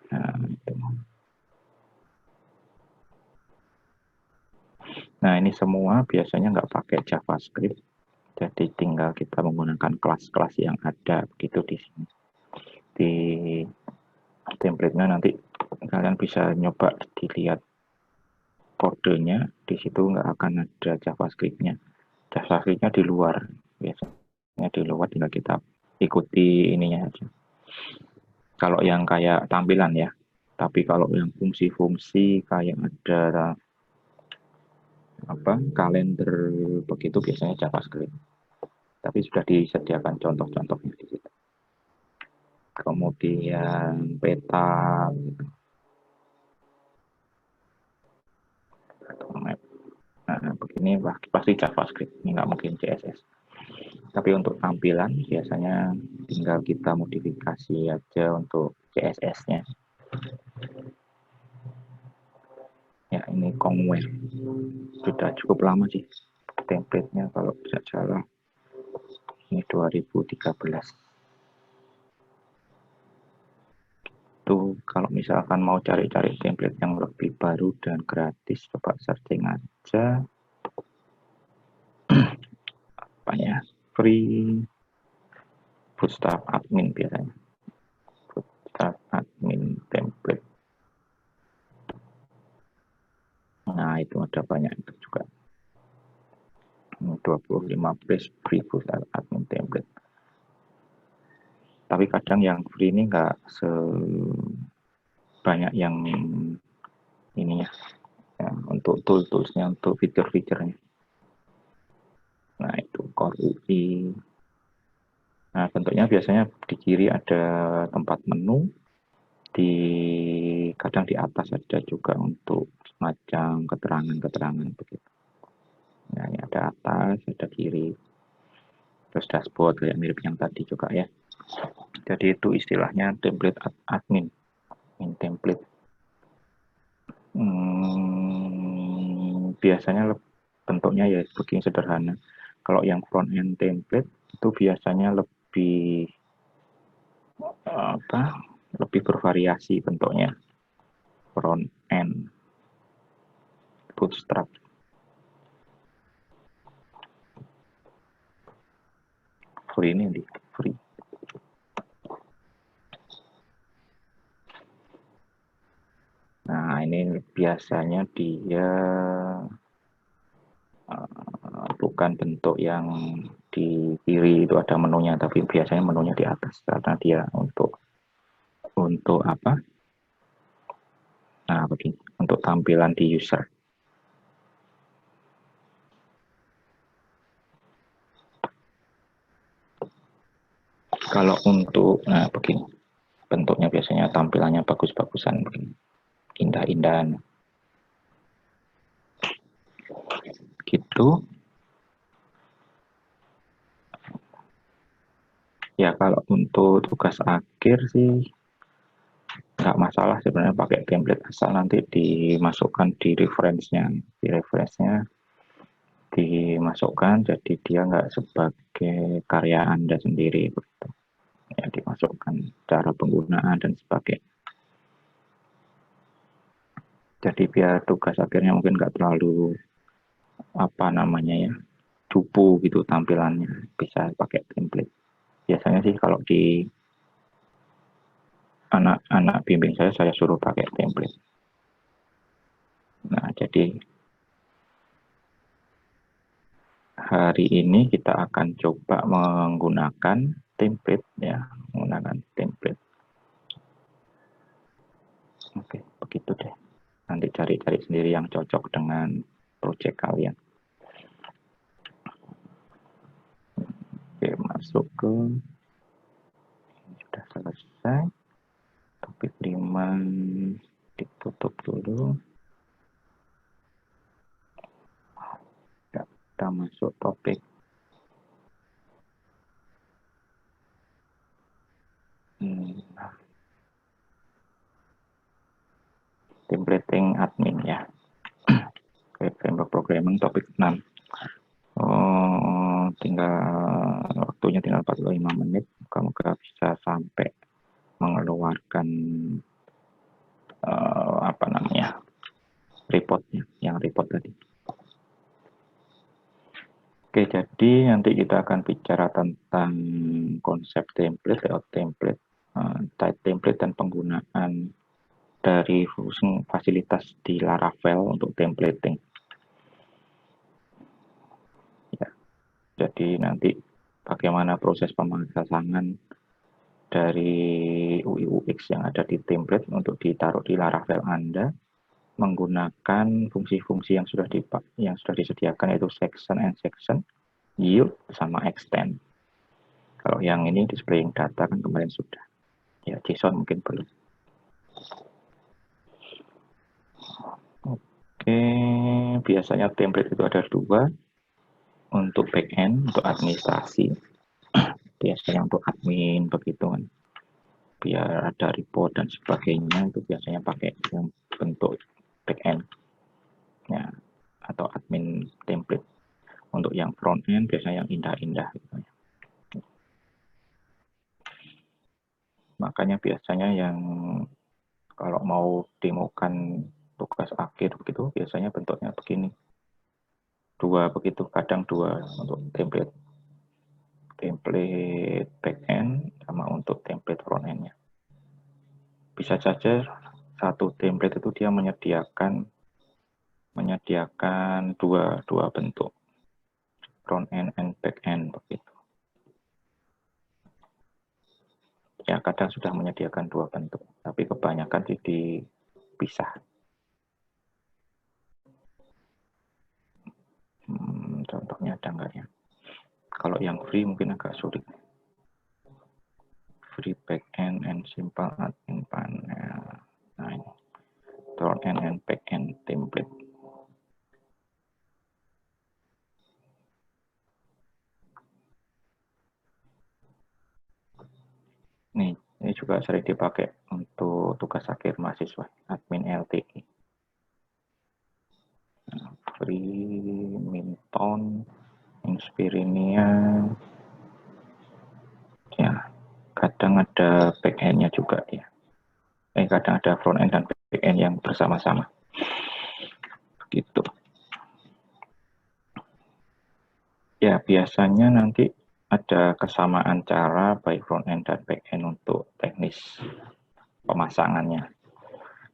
[SPEAKER 1] Nah, itu. Nah, ini semua biasanya nggak pakai JavaScript. Jadi tinggal kita menggunakan kelas-kelas yang ada begitu di sini. Di template-nya nanti kalian bisa nyoba dilihat kodenya, di situ nggak akan ada JavaScript-nya. JavaScript-nya di luar, biasanya di luar, tinggal kita ikuti ininya aja. Kalau yang kayak tampilan ya, tapi kalau yang fungsi-fungsi kayak ada kalender begitu biasanya JavaScript. Tapi sudah disediakan contoh-contohnya di situ. Kemudian peta, map. Nah, begini pasti JavaScript, ini nggak mungkin CSS. Tapi untuk tampilan biasanya tinggal kita modifikasi aja untuk CSS-nya. Ya, ini Kongware. Sudah cukup lama sih template-nya kalau tidak salah. Ini 2013. Tuh, kalau misalkan mau cari-cari template yang lebih baru dan gratis, coba searching aja. Apanya? Free Bootstrap admin biasanya. Bootstrap admin template. Nah, itu ada banyak itu juga. 25 page free Bootstrap admin template. Tapi kadang yang free ini nggak sebanyak yang ini ya, untuk toolsnya, untuk fitur-fiturnya. Nah, itu Core UI. Nah, bentuknya biasanya di kiri ada tempat menu, kadang di atas ada juga untuk semacam keterangan-keterangan begitu. Nah, ini ada atas, ada kiri. Terus dashboard kayak mirip yang tadi juga ya. Jadi itu istilahnya template admin. In template. Biasanya bentuknya ya begini sederhana. Kalau yang front end template itu biasanya lebih lebih bervariasi bentuknya. Front end Bootstrap. Free ini di free. Nah, ini biasanya dia bukan bentuk yang di kiri itu ada menunya, tapi biasanya menunya di atas karena dia untuk apa? Nah, begini, untuk tampilan di user. Kalau untuk, nah begini, bentuknya biasanya tampilannya bagus-bagusan, begini, indah-indahan. Gitu. Ya kalau untuk tugas akhir sih nggak masalah sebenarnya pakai template, asal nanti dimasukkan di reference-nya dimasukkan, jadi dia nggak sebagai karya Anda sendiri begitu. Ya, dimasukkan cara penggunaan dan sebagainya. Jadi biar tugas akhirnya mungkin nggak terlalu cupu gitu tampilannya, bisa pakai template. Biasanya sih kalau di anak-anak bimbing saya suruh pakai template. Nah, jadi hari ini kita akan coba menggunakan template ya, menggunakan template. Oke, begitu deh. Nanti cari-cari sendiri yang cocok dengan project kalian. Oke, masuk ke sudah selesai. Topik 5 ditutup dulu. Kita masuk topik programming topik 6. Waktunya tinggal 45 menit. Semoga bisa sampai mengeluarkan reportnya, yang report tadi. Oke, jadi nanti kita akan bicara tentang konsep template, layout template, type template, dan penggunaan dari fasilitas di Laravel untuk templating. Ya, jadi nanti bagaimana proses pemasangan dari UI UX yang ada di template untuk ditaruh di Laravel Anda menggunakan fungsi-fungsi yang sudah disediakan, yaitu section and section, yield, sama extend. Kalau yang ini displaying data kan kemarin sudah. Ya, JSON mungkin belum. Oke, biasanya template itu ada 2. Untuk backend, untuk administrasi. Biasanya untuk admin, begitu kan. Biar ada report dan sebagainya, itu biasanya pakai yang bentuk backend. Ya, atau admin template. Untuk yang front end, biasanya yang indah-indah. Gitu. Makanya biasanya yang kalau mau demokan tugas akhir begitu, biasanya bentuknya begini. 2 begitu, kadang 2 untuk template backend sama untuk template front end-nya. Bisa saja satu template itu dia menyediakan dua bentuk, front end and back end begitu. Ya, kadang sudah menyediakan 2 bentuk, tapi kebanyakan dipisah. Contohnya ada nggak ya? Kalau yang free mungkin agak sulit. Free backend and simple admin panel. Nah, ini front end and backend template. Ini juga sering dipakai untuk tugas akhir mahasiswa, admin LTE. Free, Minton, Inspirinia. Ya, kadang ada backend-nya juga ya. Kadang ada front end dan back end yang bersama-sama. Gitu. Ya, biasanya nanti ada kesamaan cara baik front end dan back end untuk teknis pemasangannya.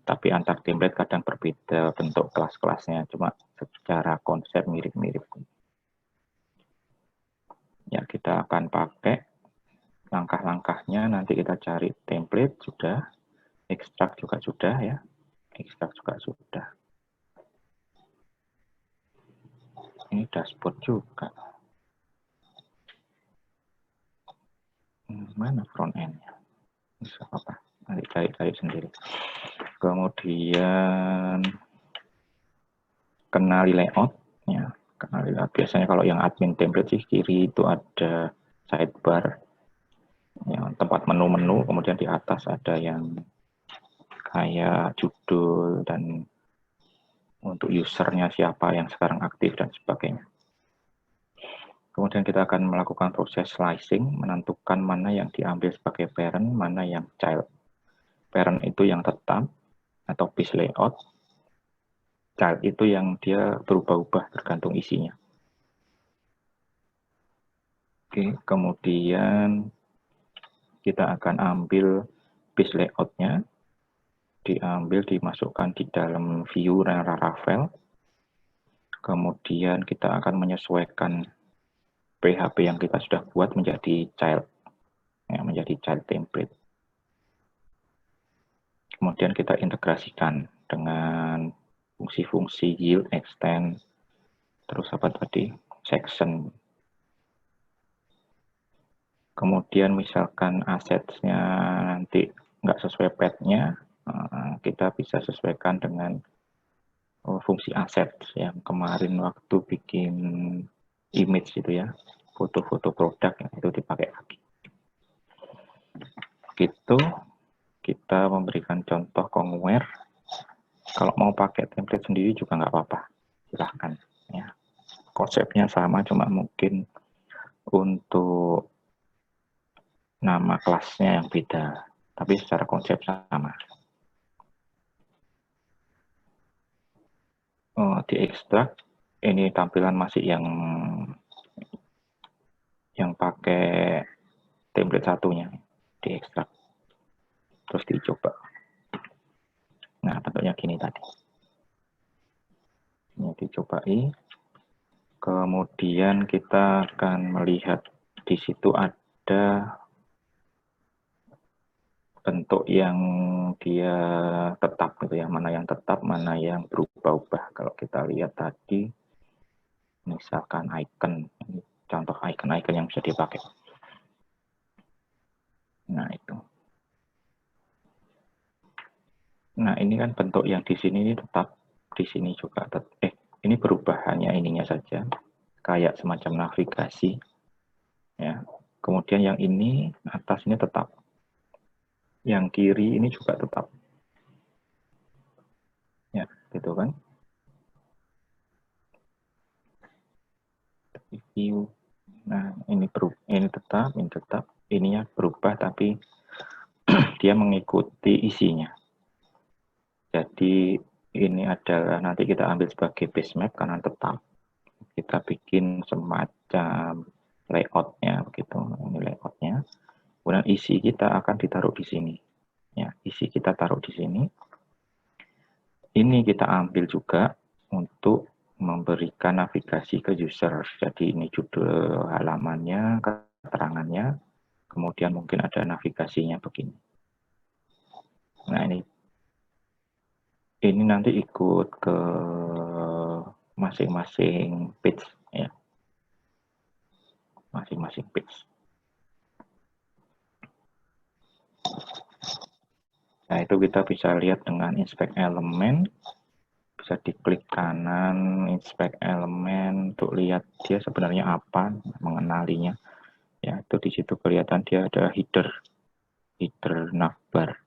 [SPEAKER 1] Tapi antar template kadang berbeda bentuk kelas-kelasnya, cuma secara konsep mirip-mirip. Ya, kita akan pakai langkah-langkahnya, nanti kita cari template sudah, ekstrak juga sudah ya, ekstrak juga sudah. Ini dashboard juga. Mana front end-nya? Bisa apa? Nanti cari sendiri. Kemudian kenali layout. Ya, kenali layout. Biasanya kalau yang admin template sih kiri itu ada sidebar, yang tempat menu-menu. Kemudian di atas ada yang kayak judul dan untuk usernya siapa yang sekarang aktif dan sebagainya. Kemudian kita akan melakukan proses slicing, menentukan mana yang diambil sebagai parent, mana yang child. Parent itu yang tetap atau base layout, child itu yang dia berubah-ubah tergantung isinya. Oke, kemudian kita akan ambil base layout-nya, dimasukkan di dalam view Laravel. Kemudian kita akan menyesuaikan PHP yang kita sudah buat menjadi child, ya, menjadi child template. Kemudian kita integrasikan dengan fungsi-fungsi yield, extend, terus apa tadi, section. Kemudian misalkan asetnya nanti nggak sesuai path-nya, kita bisa sesuaikan dengan fungsi aset yang kemarin waktu bikin image itu ya, foto-foto produk yang itu dipakai lagi. Gitu, kita memberikan contoh Kongware. Kalau mau pakai template sendiri juga nggak apa-apa, silahkan. konsepnya sama, cuma mungkin untuk nama kelasnya yang beda, tapi secara konsep sama. Di ekstrak ini tampilan masih yang pakai template satunya, di ekstrak terus dicoba. Nah, bentuknya gini tadi. Ini dicobai. Kemudian kita akan melihat di situ ada bentuk yang dia tetap gitu ya, mana yang tetap, mana yang berubah-ubah. Kalau kita lihat tadi, misalkan icon, ini contoh icon-icon yang bisa dipakai. Nah, itu. Nah, ini kan bentuk yang di sini ini tetap, di sini juga ini berubah hanya ininya saja, kayak semacam navigasi. Ya. Kemudian yang ini atas ini tetap. Yang kiri ini juga tetap. Ya, gitu kan. View. Nah, ini tetap, ininya berubah tapi dia mengikuti isinya. Jadi ini adalah nanti kita ambil sebagai base map karena tetap. Kita bikin semacam layoutnya begitu. Ini layoutnya. Kemudian isi kita akan ditaruh di sini. Ya, isi kita taruh di sini. Ini kita ambil juga untuk memberikan navigasi ke user. Jadi ini judul halamannya, keterangannya, kemudian mungkin ada navigasinya begini. Nah, ini nanti ikut ke masing-masing page ya. Masing-masing page. Nah, itu kita bisa lihat dengan inspect elemen. Bisa diklik kanan, inspect elemen untuk lihat dia sebenarnya apa, mengenalinya. Ya, itu di situ kelihatan dia ada header navbar.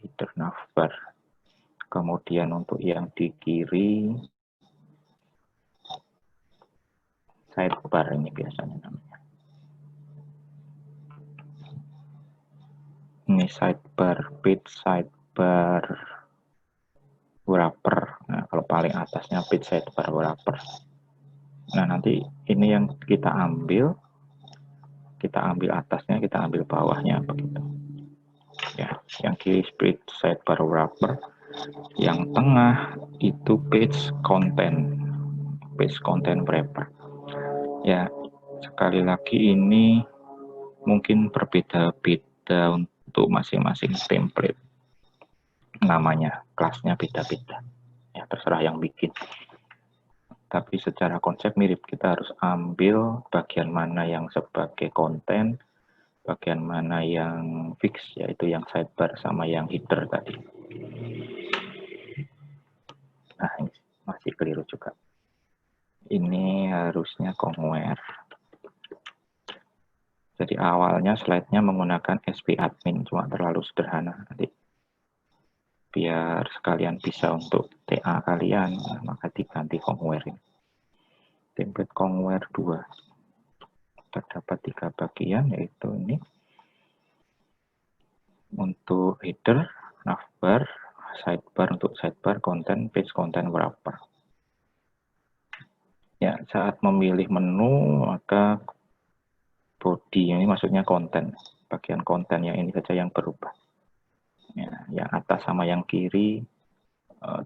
[SPEAKER 1] Header navbar. Kemudian untuk yang di kiri sidebar ini biasanya namanya. Ini sidebar, page sidebar wrapper. Nah, kalau paling atasnya page sidebar wrapper. Nah, nanti ini yang kita ambil atasnya, kita ambil bawahnya begitu. Ya, yang kiri page sidebar wrapper, yang tengah itu page content wrapper. Ya, sekali lagi ini mungkin berbeda-beda untuk masing-masing template. Namanya, kelasnya beda-beda. Ya, terserah yang bikin. Tapi secara konsep mirip, kita harus ambil bagian mana yang sebagai konten, bagian mana yang fix, yaitu yang sidebar sama yang header tadi. Nah, ini masih keliru juga. Ini harusnya Kongware. Jadi awalnya slide-nya menggunakan SP admin, cuma terlalu sederhana. Nanti biar sekalian bisa untuk TA kalian, maka diganti Kongware ini. Template Kongware 2. Terdapat 3 bagian, yaitu ini. Untuk header, navbar, sidebar untuk sidebar, konten, page content wrapper. Ya, saat memilih menu, maka body ini maksudnya konten. Bagian konten yang ini saja yang berubah. Ya, yang atas sama yang kiri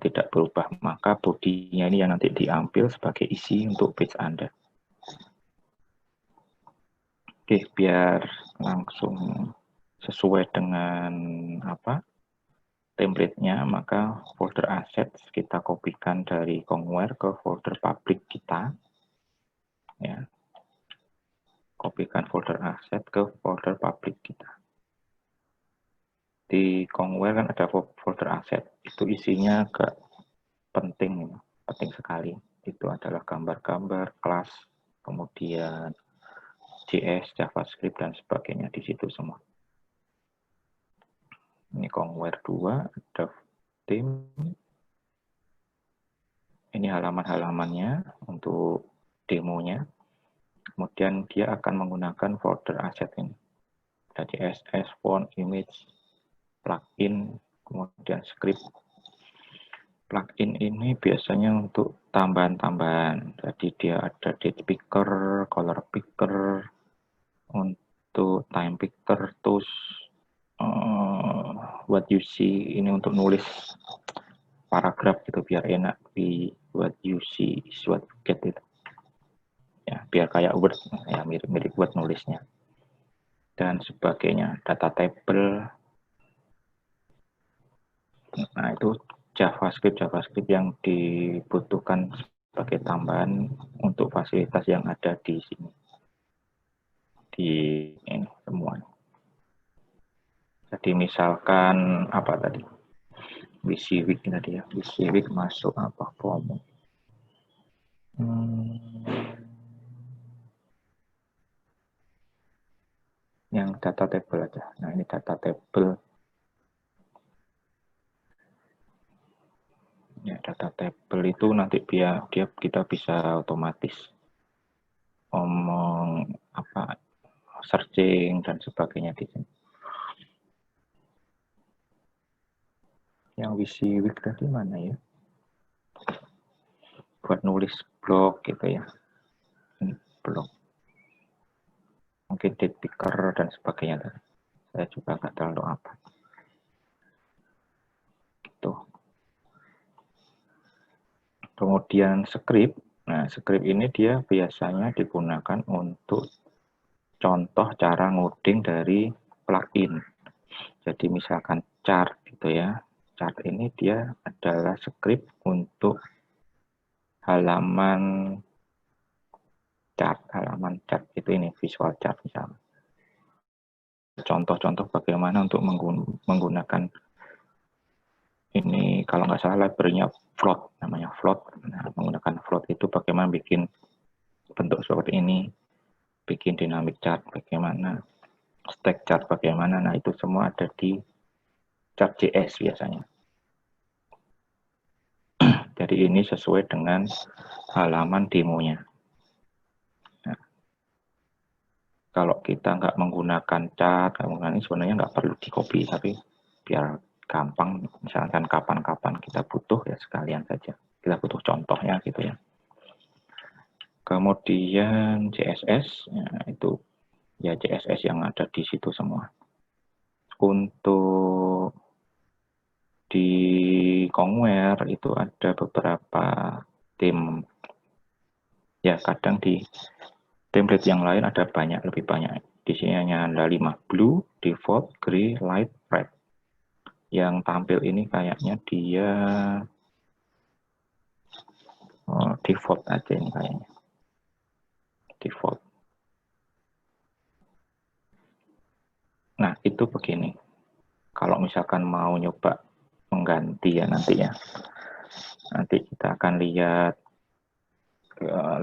[SPEAKER 1] tidak berubah, maka bodinya ini yang nanti diambil sebagai isi untuk page Anda. Oke, biar langsung sesuai dengan template-nya, maka folder assets kita kopikan dari Kongware ke folder public kita. Ya. Kopikan folder asset ke folder public kita. Di Kongware kan ada folder asset, itu isinya agak penting sekali. Itu adalah gambar-gambar, kelas, kemudian JS, JavaScript, dan sebagainya di situ semua. Ini Kongware 2, ada theme, Ini halaman-halamannya untuk demonya. Kemudian dia akan menggunakan folder aset ini. Ada CSS, font, image, plugin, kemudian script. Plugin ini biasanya untuk tambahan-tambahan. Jadi dia ada date picker, color picker, untuk time picker, tools, what you see ini untuk nulis paragraf gitu biar enak di what you see is what you get itu. Ya, biar kayak Word, ya mirip-mirip Word nulisnya. Dan sebagainya, data table. Nah, itu JavaScript yang dibutuhkan sebagai tambahan untuk fasilitas yang ada di sini. Di ini semuanya. Jadi misalkan apa tadi? WYSIWYG tadi ya. WYSIWYG masuk apa promo? Yang data table aja. Nah, ini data table. Ya, data table itu nanti kita bisa otomatis ngomong apa searching dan sebagainya di sini. Yang WYSIWYG tadi mana ya? Buat nulis blog gitu ya. Ini blog. Mungkin date picker dan sebagainya. Saya juga nggak terlalu apa. Gitu. Kemudian script. Nah, script ini dia biasanya digunakan untuk contoh cara ngoding dari plugin. Jadi misalkan chart gitu ya. Chart ini dia adalah script untuk halaman chart itu ini visual chart misalnya. Contoh-contoh bagaimana untuk menggunakan ini kalau nggak salah library-nya float namanya float. Nah, menggunakan float itu bagaimana bikin bentuk seperti ini, bikin dynamic chart bagaimana, stack chart bagaimana. Nah, itu semua ada di chart.js biasanya. Jadi ini sesuai dengan halaman demonya. Nah, kalau kita nggak menggunakan chart, ini sebenarnya nggak perlu di copy, tapi biar gampang, misalkan kapan-kapan kita butuh ya sekalian saja. Kita butuh contohnya gitu ya. Kemudian CSS, ya, itu ya CSS yang ada di situ semua. Untuk di Kongware itu ada beberapa theme. Ya, kadang di template yang lain ada lebih banyak. Di sini hanya ada 5, blue, default, gray, light, red. Yang tampil ini kayaknya dia default aja ini kayaknya. Default. Nah, itu begini. Kalau misalkan mau nyoba mengganti ya nanti ya. Nanti kita akan lihat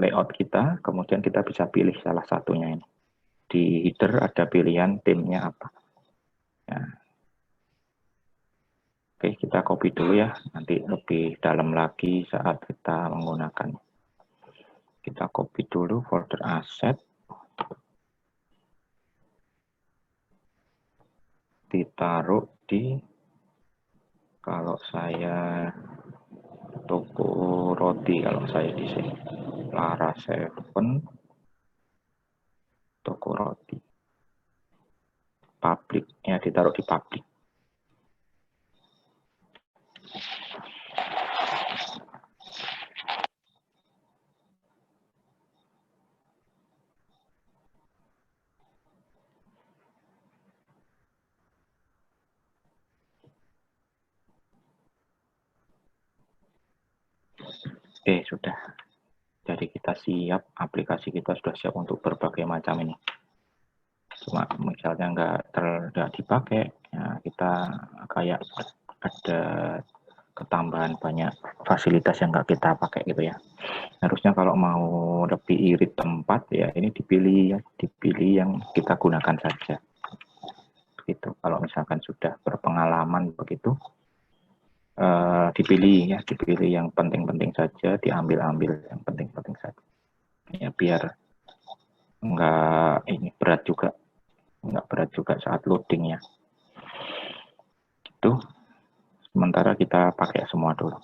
[SPEAKER 1] layout kita, kemudian kita bisa pilih salah satunya ini. Di header ada pilihan theme-nya apa. Ya. Oke, kita copy dulu ya. Nanti lebih dalam lagi saat kita menggunakan. Kita copy dulu folder aset. Ditaruh di, kalau saya toko roti, kalau saya di sini Lara 7 toko roti public ya, ditaruh di public. Oke, sudah. Jadi kita siap, aplikasi kita sudah siap untuk berbagai macam ini. Cuma misalnya nggak dipakai, ya kita kayak ada ketambahan banyak fasilitas yang nggak kita pakai gitu ya. Harusnya kalau mau lebih irit tempat ya ini dipilih yang kita gunakan saja. Gitu. Kalau misalkan sudah berpengalaman begitu, dipilih ya, dipilih yang penting-penting saja, diambil-ambil yang penting-penting saja. Ya biar nggak berat juga saat loadingnya. Itu sementara kita pakai semua dulu.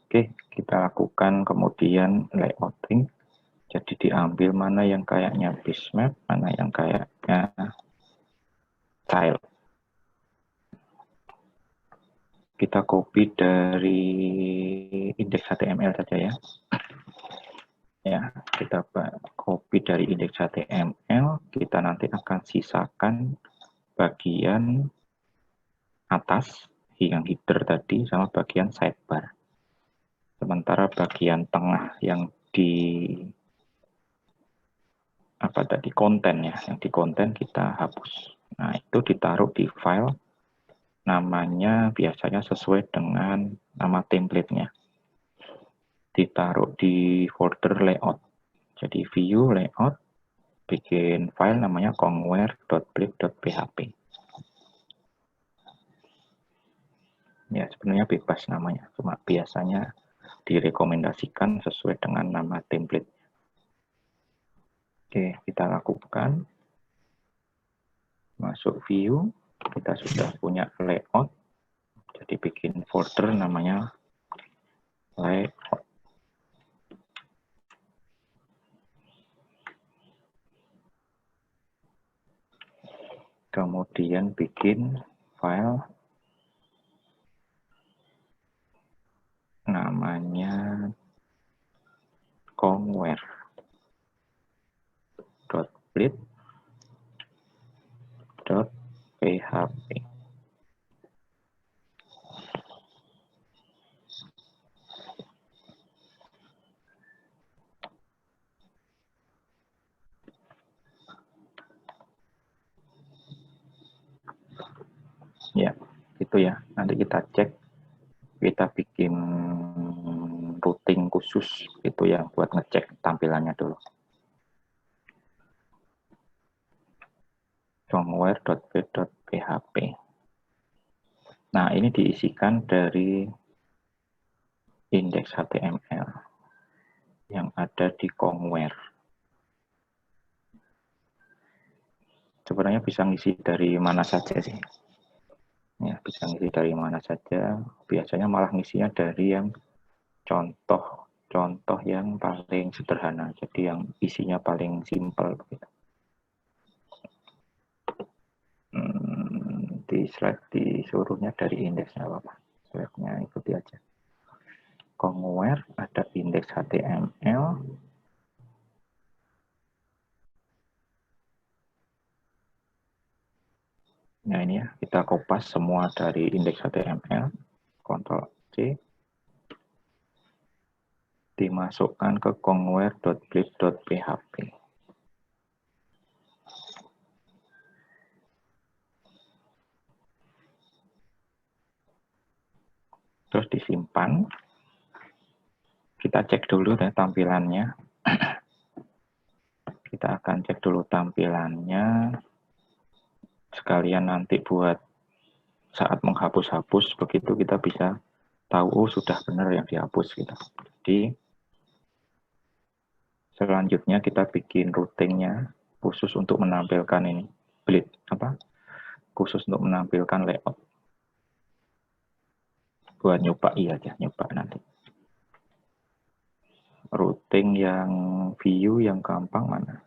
[SPEAKER 1] Oke, kita lakukan kemudian layouting. Jadi diambil mana yang kayaknya bitmap, mana yang kayaknya tile. Kita copy dari indeks HTML saja ya. Ya, kita copy dari indeks HTML, kita nanti akan sisakan bagian atas yang header tadi sama bagian sidebar. Sementara bagian tengah yang di konten ya, yang di konten kita hapus. Nah, itu ditaruh di file namanya biasanya sesuai dengan nama template-nya. Ditaruh di folder layout. Jadi view layout, bikin file namanya conware.blip.php. Ya, sebenarnya bebas namanya, cuma biasanya direkomendasikan sesuai dengan nama template. Oke, kita lakukan. Masuk view, kita sudah punya layout. Jadi bikin folder namanya layout. Kemudian bikin file namanya conware.blip.php. Ya, gitu ya. Nanti kita cek, kita bikin routing khusus itu ya buat ngecek tampilannya dulu. conware.blip.php. Nah, ini diisikan dari indeks HTML yang ada di Conware. Sebenarnya bisa ngisi dari mana saja sih. Ya, bisa ngisi dari mana saja. Biasanya malah ngisinya dari yang contoh yang paling sederhana. Jadi yang isinya paling simpel. Di slide disuruhnya dari indeksnya apa? Slide-nya ikuti aja. Conware ada indeks HTML. Nah ini ya, kita kopas semua dari indeks HTML. Ctrl C. Dimasukkan ke conware.blip.php. Terus disimpan. Kita cek dulu ya tampilannya. Kita akan cek dulu tampilannya. Sekalian nanti buat saat menghapus-hapus, begitu kita bisa tahu sudah benar yang dihapus gitu. Jadi selanjutnya kita bikin routingnya khusus untuk menampilkan ini khusus untuk menampilkan layout. Buat nyoba aja, nyoba nanti. Routing yang view yang gampang mana?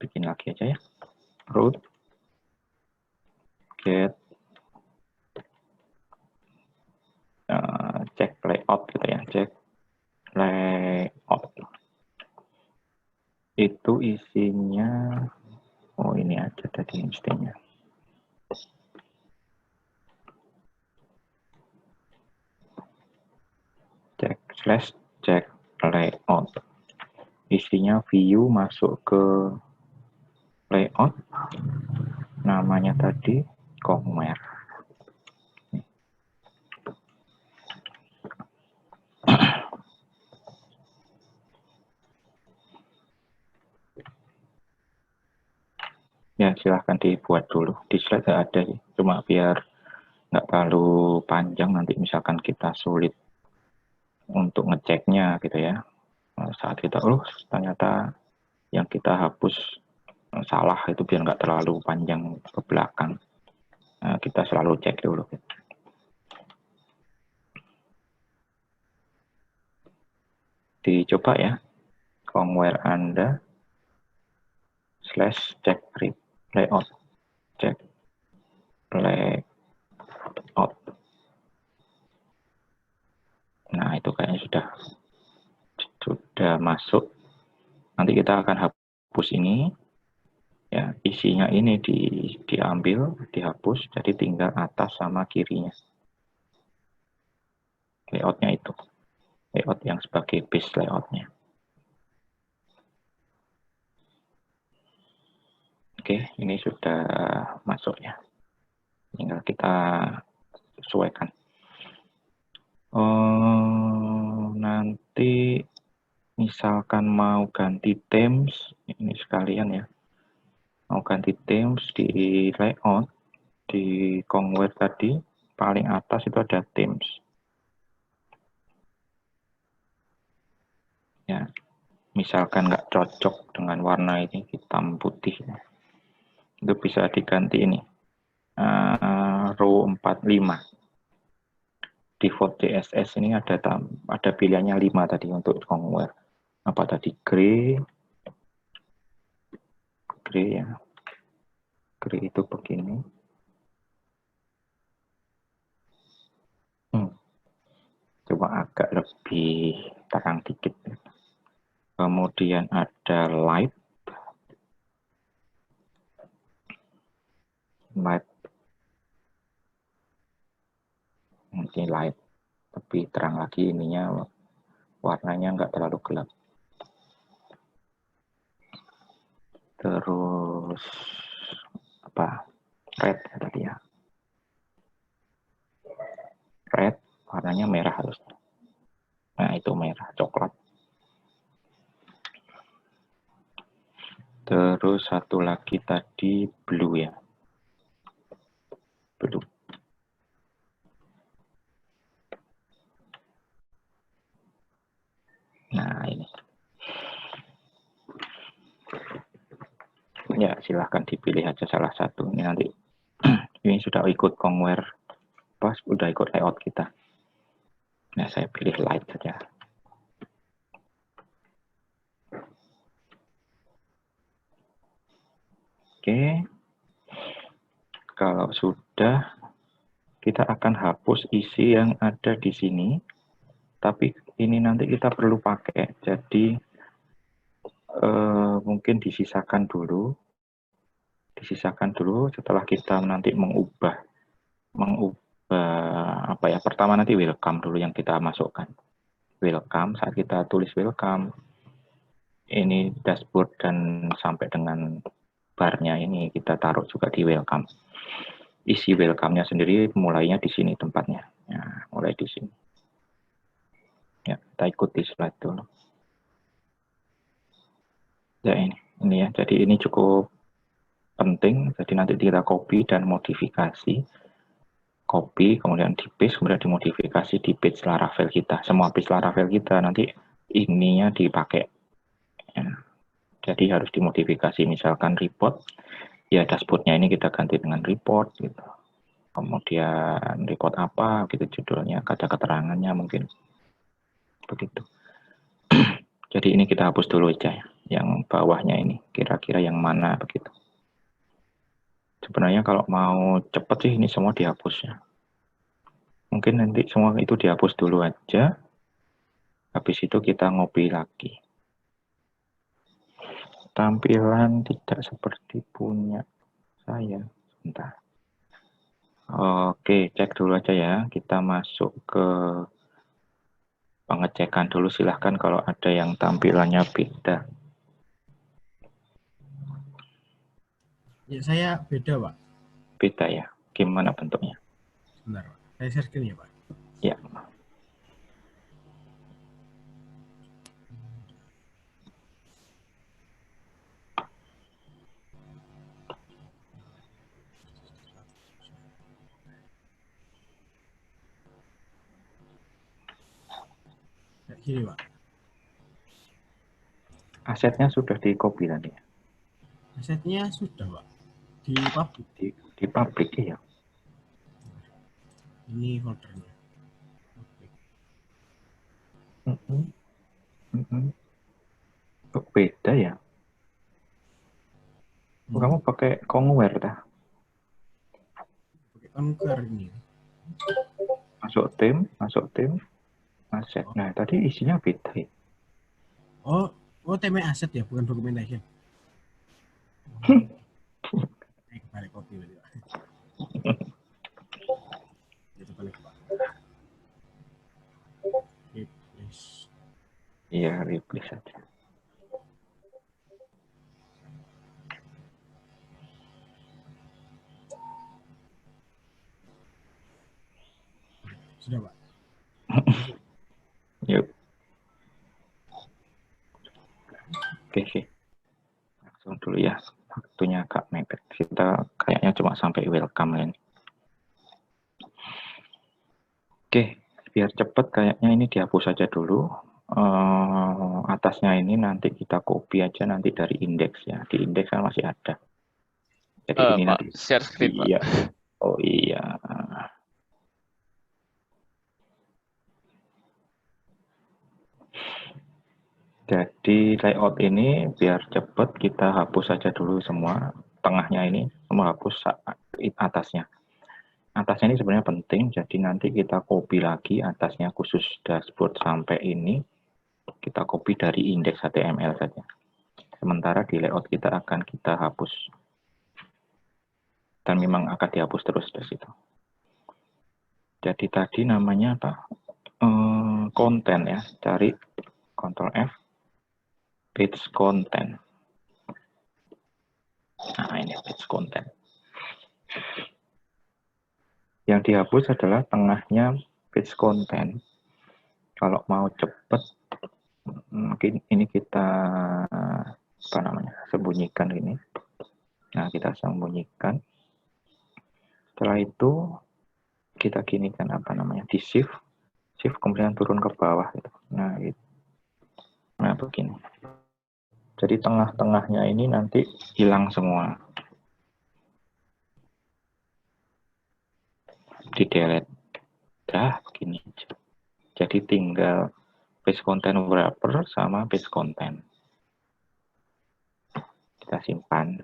[SPEAKER 1] Bikin lagi aja ya. Route get cek layout gitu ya, cek layout. Itu isinya, oh ini aja tadi mestinya. Cek layout. Isinya view masuk ke layout. Namanya tadi Conware. Ya, silahkan dibuat dulu. Di slide ada, cuma biar nggak terlalu panjang, nanti misalkan kita sulit untuk ngeceknya gitu ya. Saat kita, ternyata yang kita hapus salah, itu biar nggak terlalu panjang ke belakang. Kita selalu cek dulu. Dicoba ya, firmware Anda /check layout, cek layout. Nah, itu kayaknya sudah masuk. Nanti kita akan hapus ini. Ya, isinya ini diambil, dihapus, jadi tinggal atas sama kirinya. Layoutnya itu. Layout yang sebagai base layoutnya. Oke, ini sudah masuk ya. Tinggal kita sesuaikan. Nanti misalkan mau ganti themes, ini sekalian ya. Mau ganti themes di layout, di firmware tadi, paling atas itu ada themes. Ya, misalkan nggak cocok dengan warna ini, hitam putih, itu bisa diganti ini. Row 45. Default CSS ini ada pilihannya 5 tadi untuk firmware. Apa tadi? Gray ya. Gray itu begini. Coba agak lebih terang dikit. Kemudian ada light. Ini light. Tapi terang lagi, ininya warnanya nggak terlalu gelap. Terus apa? Red tadi ya. Red, warnanya merah harusnya. Nah, itu merah, coklat. Terus satu lagi tadi blue ya. Blue. Nah, ini. Ya, silahkan dipilih aja salah satu. Ini nanti ini sudah ikut firmware, pas udah ikut layout kita. Nah, saya pilih light saja. Oke. Kalau sudah, kita akan hapus isi yang ada di sini. Tapi ini nanti kita perlu pakai. Jadi mungkin disisakan dulu. Setelah kita nanti mengubah apa ya, pertama nanti welcome dulu yang kita masukkan. Welcome, saat kita tulis welcome, ini dashboard dan sampai dengan barnya ini kita taruh juga di welcome. Isi welcome-nya sendiri mulainya di sini tempatnya. Ya, mulai di sini. Ya, kita ikuti slide dulu. Ya, ini ya. Jadi ini cukup penting, jadi nanti kita copy dan modifikasi. Copy, kemudian di paste, kemudian dimodifikasi di page Laravel kita. Semua page Laravel kita nanti ininya dipakai. Ya. Jadi harus dimodifikasi, misalkan report, ya dashboardnya ini kita ganti dengan report gitu. Kemudian report apa gitu judulnya, ada keterangannya mungkin. Begitu. Jadi ini kita hapus dulu aja ya. Yang bawahnya ini, kira-kira yang mana begitu. Sebenarnya kalau mau cepat sih ini semua dihapus ya. Mungkin nanti semua itu dihapus dulu aja. Habis itu kita ngopi lagi. Tampilan tidak seperti punya saya. Sebentar. Oke, cek dulu aja ya. Kita masuk ke pengecekan dulu. Silahkan kalau ada yang tampilannya beda.
[SPEAKER 3] Ya, saya beda, Pak.
[SPEAKER 1] Beda ya? Gimana bentuknya?
[SPEAKER 3] Sebentar, Pak. Saya share screen ya, Pak.
[SPEAKER 1] Ya.
[SPEAKER 3] Gini Pak,
[SPEAKER 1] Asetnya sudah di copy tadi.
[SPEAKER 3] asetnya sudah Pak di public.
[SPEAKER 1] Di publik ya.
[SPEAKER 3] Ini foldernya. Public.
[SPEAKER 1] Kok beda ya? Kamu pakai Conware dah.
[SPEAKER 3] Pakai Conquer ini.
[SPEAKER 1] Masuk tim, aset. Nah, tadi isinya beda ya.
[SPEAKER 3] Oh, TM aset ya, bukan documentation. Balik copy berarti Pak. Itu balik Pak. Replace.
[SPEAKER 1] Iya, replace saja.
[SPEAKER 3] Sudah Pak.
[SPEAKER 1] Yuk. Oke sih. Langsung dulu ya. Waktunya agak mepet. Kita kayaknya cuma sampai welcome ini. Oke, biar cepet kayaknya ini dihapus saja dulu. Atasnya ini nanti kita copy aja nanti dari indeks ya. Di indeks kan masih ada. Jadi ini
[SPEAKER 2] Pak,
[SPEAKER 1] nanti.
[SPEAKER 2] share screen, Pak.
[SPEAKER 1] Iya. Oh iya. Jadi layout ini biar cepet kita hapus saja dulu semua. Tengahnya ini semua hapus atasnya. Atasnya ini sebenarnya penting, jadi nanti kita copy lagi atasnya khusus dashboard sampai ini. Kita copy dari indeks HTML saja. Sementara di layout kita akan kita hapus. Dan memang akan dihapus terus dari situ. Jadi tadi namanya apa? Konten ya. Cari Ctrl F. Page content. Nah, ini page content. Yang dihapus adalah tengahnya page content. Kalau mau cepat, mungkin ini kita apa namanya, sembunyikan ini. Nah, kita sembunyikan. Setelah itu kita ginikan apa namanya, di shift kemudian turun ke bawah gitu. Nah, gitu. Nah, begini. Jadi tengah-tengahnya ini nanti hilang semua. Di delete. Dah, begini. Jadi tinggal page content wrapper sama page content. Kita simpan.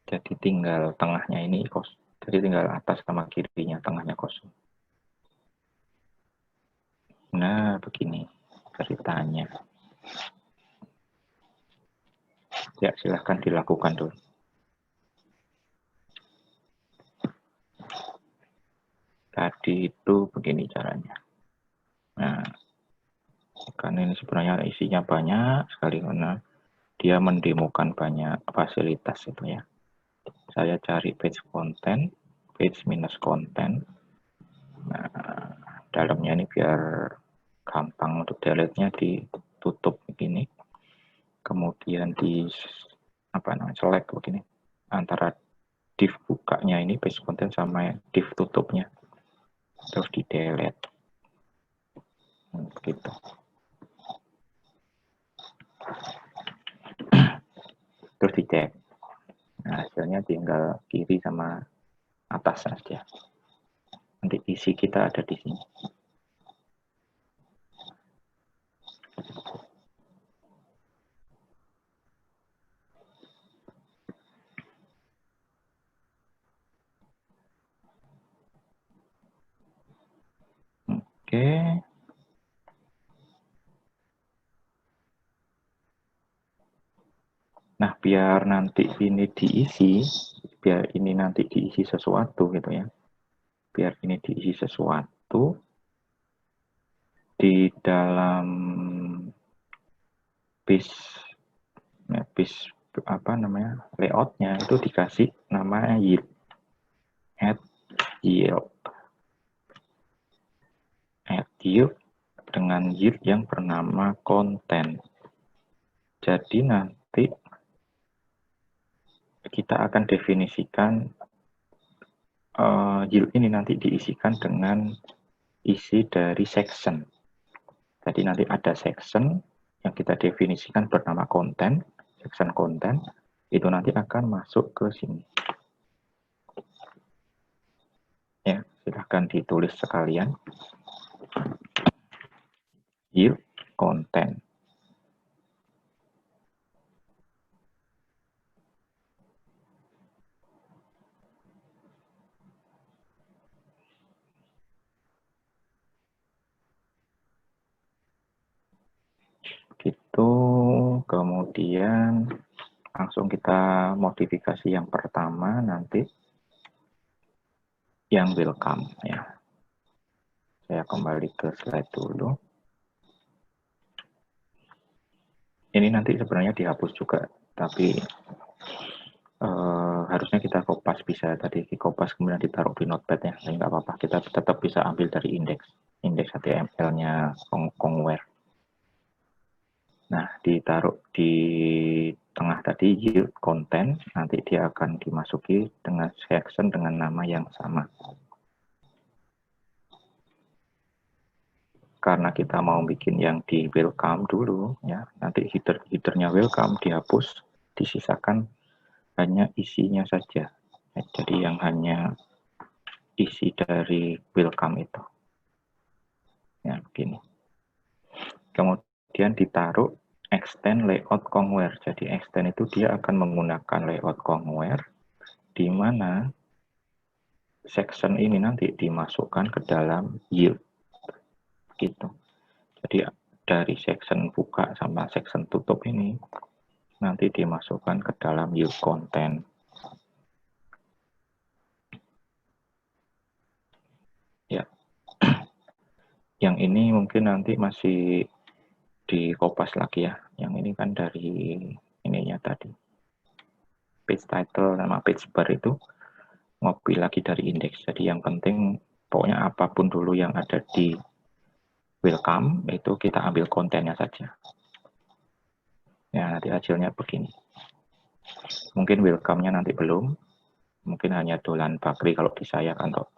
[SPEAKER 1] Jadi tinggal tengahnya ini kosong. Jadi tinggal atas sama kirinya, tengahnya kosong. Nah, begini ceritanya. Ya, silahkan dilakukan dulu. Tadi itu begini caranya. Nah, kan ini sebenarnya isinya banyak sekali karena dia mendemokan banyak fasilitas itu ya. Saya cari page content, page minus content. Nah, dalamnya ini biar gampang untuk delete-nya ditutup begini. Kemudian di apa namanya, select begini antara div bukanya ini page content sama div tutupnya, terus di delete begitu. Terus dicek. Nah, hasilnya tinggal kiri sama atas saja. Nanti isi kita ada di sini. Oke. Nah, biar nanti ini diisi, biar ini nanti diisi sesuatu gitu ya. Biar ini diisi sesuatu di dalam page apa namanya, layoutnya itu dikasih nama yield, add yield dengan yield yang bernama content. Jadi nanti kita akan definisikan yield ini nanti diisikan dengan isi dari section. Jadi nanti ada section yang kita definisikan bernama konten, section konten, itu nanti akan masuk ke sini. Ya, silahkan ditulis sekalian. Yield konten. Gitu, kemudian langsung kita modifikasi yang pertama nanti yang welcome ya. Saya kembali ke slide dulu. Ini nanti sebenarnya dihapus juga, tapi harusnya kita kopas, bisa tadi di kopas kemudian ditaruh di notepad ya, tapi nggak apa-apa, kita tetap bisa ambil dari indeks HTML-nya Kongware. Nah, ditaruh di tengah tadi yield content, nanti dia akan dimasuki dengan section dengan nama yang sama. Karena kita mau bikin yang di welcome dulu ya, nanti headernya welcome dihapus, disisakan hanya isinya saja. Jadi yang hanya isi dari welcome itu. Ya, begini. Kemudian ditaruh extend layout Kongware. Jadi extend itu dia akan menggunakan layout Kongware di mana section ini nanti dimasukkan ke dalam yield. Gitu. Jadi dari section buka sama section tutup ini nanti dimasukkan ke dalam yield content. Ya. Yang ini mungkin nanti masih dikopas lagi ya. Yang ini kan dari ininya tadi. Page title sama page bar itu ngopi lagi dari indeks. Jadi yang penting pokoknya apapun dulu yang ada di welcome itu kita ambil kontennya saja. Ya, nanti hasilnya begini. Mungkin welcome-nya nanti belum. Mungkin hanya dolan bakri kalau di saya, atau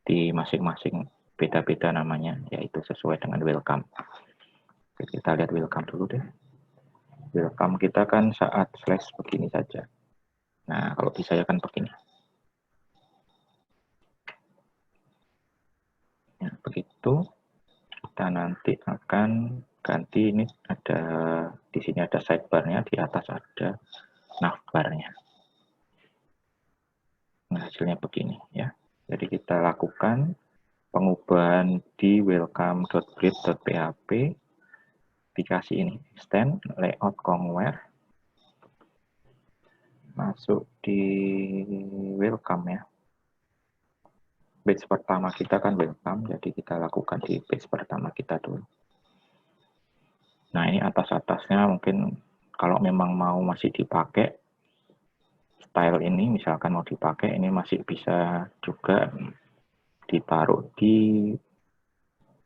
[SPEAKER 1] di masing-masing beda-beda namanya, yaitu sesuai dengan welcome. Oke, kita lihat welcome dulu deh. Welcome kita kan saat slash begini saja. Nah, kalau di saya kan begini. Ya, begitu. Kita nanti akan ganti, ini ada di sini ada sidebar-nya, di atas ada navbar-nya. Nah, hasilnya begini ya. Jadi kita lakukan pengubahan di welcome.breed.php, dikasih ini extend layout Kongware, masuk di welcome ya. Page pertama kita kan welcome, jadi kita lakukan di page pertama kita dulu. Nah, ini atas-atasnya mungkin kalau memang mau masih dipakai style ini, misalkan mau dipakai, ini masih bisa juga ditaruh di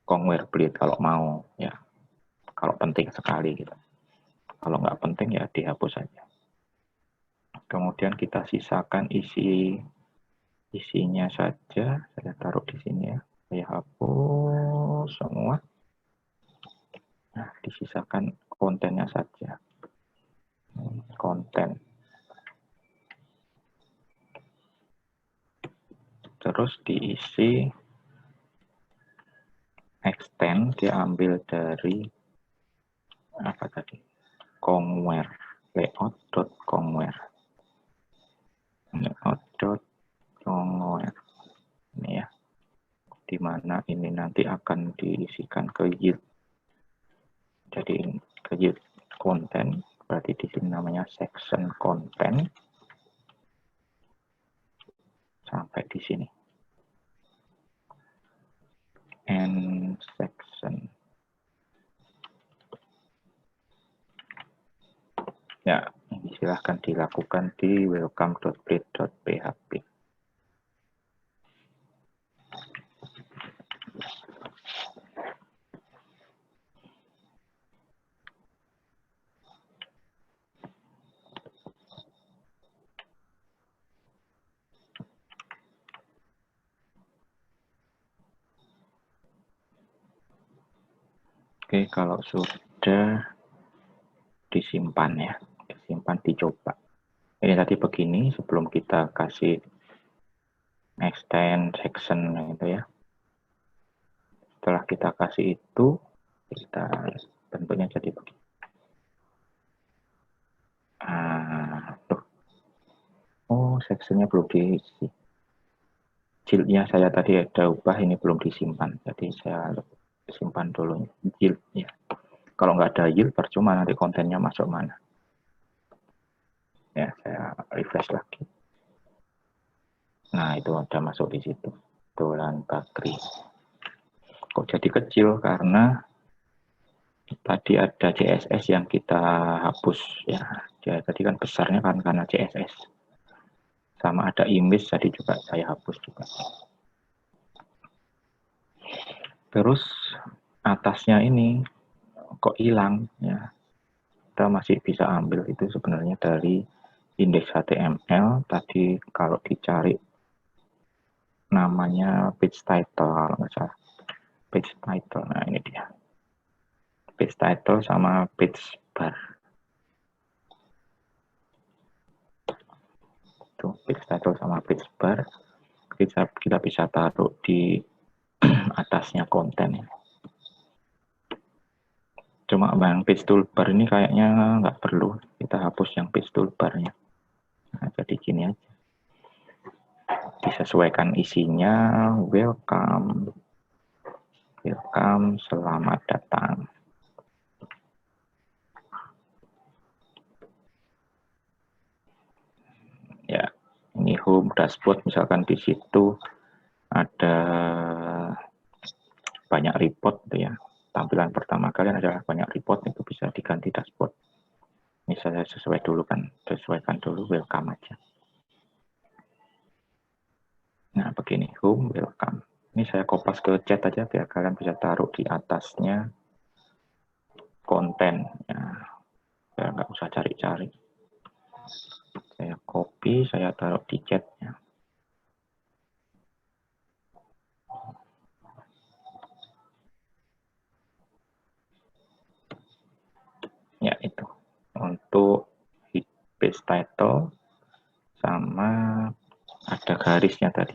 [SPEAKER 1] Kongware Bleed kalau mau ya. Kalau penting sekali gitu. Kalau nggak penting ya dihapus saja. Kemudian kita sisakan isinya saja. Saya taruh di sini ya. Saya hapus semua. Nah, disisakan kontennya saja. Konten. Terus diisi extend, diambil dari apa tadi? Kongware. Layout.kongware. Layout.kongware. Ini ya. Di mana ini nanti akan diisikan ke yield. Jadi ke yield content, berarti di sini namanya section content. Sampai di sini. And section. Ya, ini silahkan dilakukan di welcome.breed.php. Oke, kalau sudah disimpan ya, disimpan, dicoba. Ini tadi begini sebelum kita kasih extend section itu ya. Setelah kita kasih itu, kita bentuknya jadi begini. Oh, sectionnya belum diisi. Jilnya saya tadi ada ubah, ini belum disimpan. Jadi saya simpan dulu jilnya. Kalau nggak ada yield, percuma nanti kontennya masuk mana. Ya, saya refresh lagi. Nah, itu ada masuk di situ. Tulan Bakri. Kok jadi kecil? Karena tadi ada CSS yang kita hapus. Ya, tadi kan besarnya kan karena CSS. Sama ada image, tadi juga saya hapus juga. Terus atasnya ini kok hilang ya, kita masih bisa ambil itu sebenarnya dari indeks HTML. Tadi kalau dicari namanya page title, kalau nggak salah page title. Nah, ini dia page title sama page bar. Itu page title sama page bar kita bisa taruh di atasnya konten. Cuma yang page toolbar ini kayaknya nggak perlu, kita hapus yang page toolbarnya. Nah, jadi gini aja, disesuaikan isinya. Welcome, selamat datang. Ya, ini home dashboard, misalkan di situ ada banyak report gitu ya. Tampilan pertama kalian adalah banyak report, itu bisa diganti dashboard. Ini saya sesuaikan dulu welcome aja. Nah, begini, home, welcome. Ini saya kopas ke chat aja biar kalian bisa taruh di atasnya konten. Ya, biar nggak usah cari-cari. Saya copy, saya taruh di chatnya. Ya, itu. Untuk page title sama ada garisnya tadi.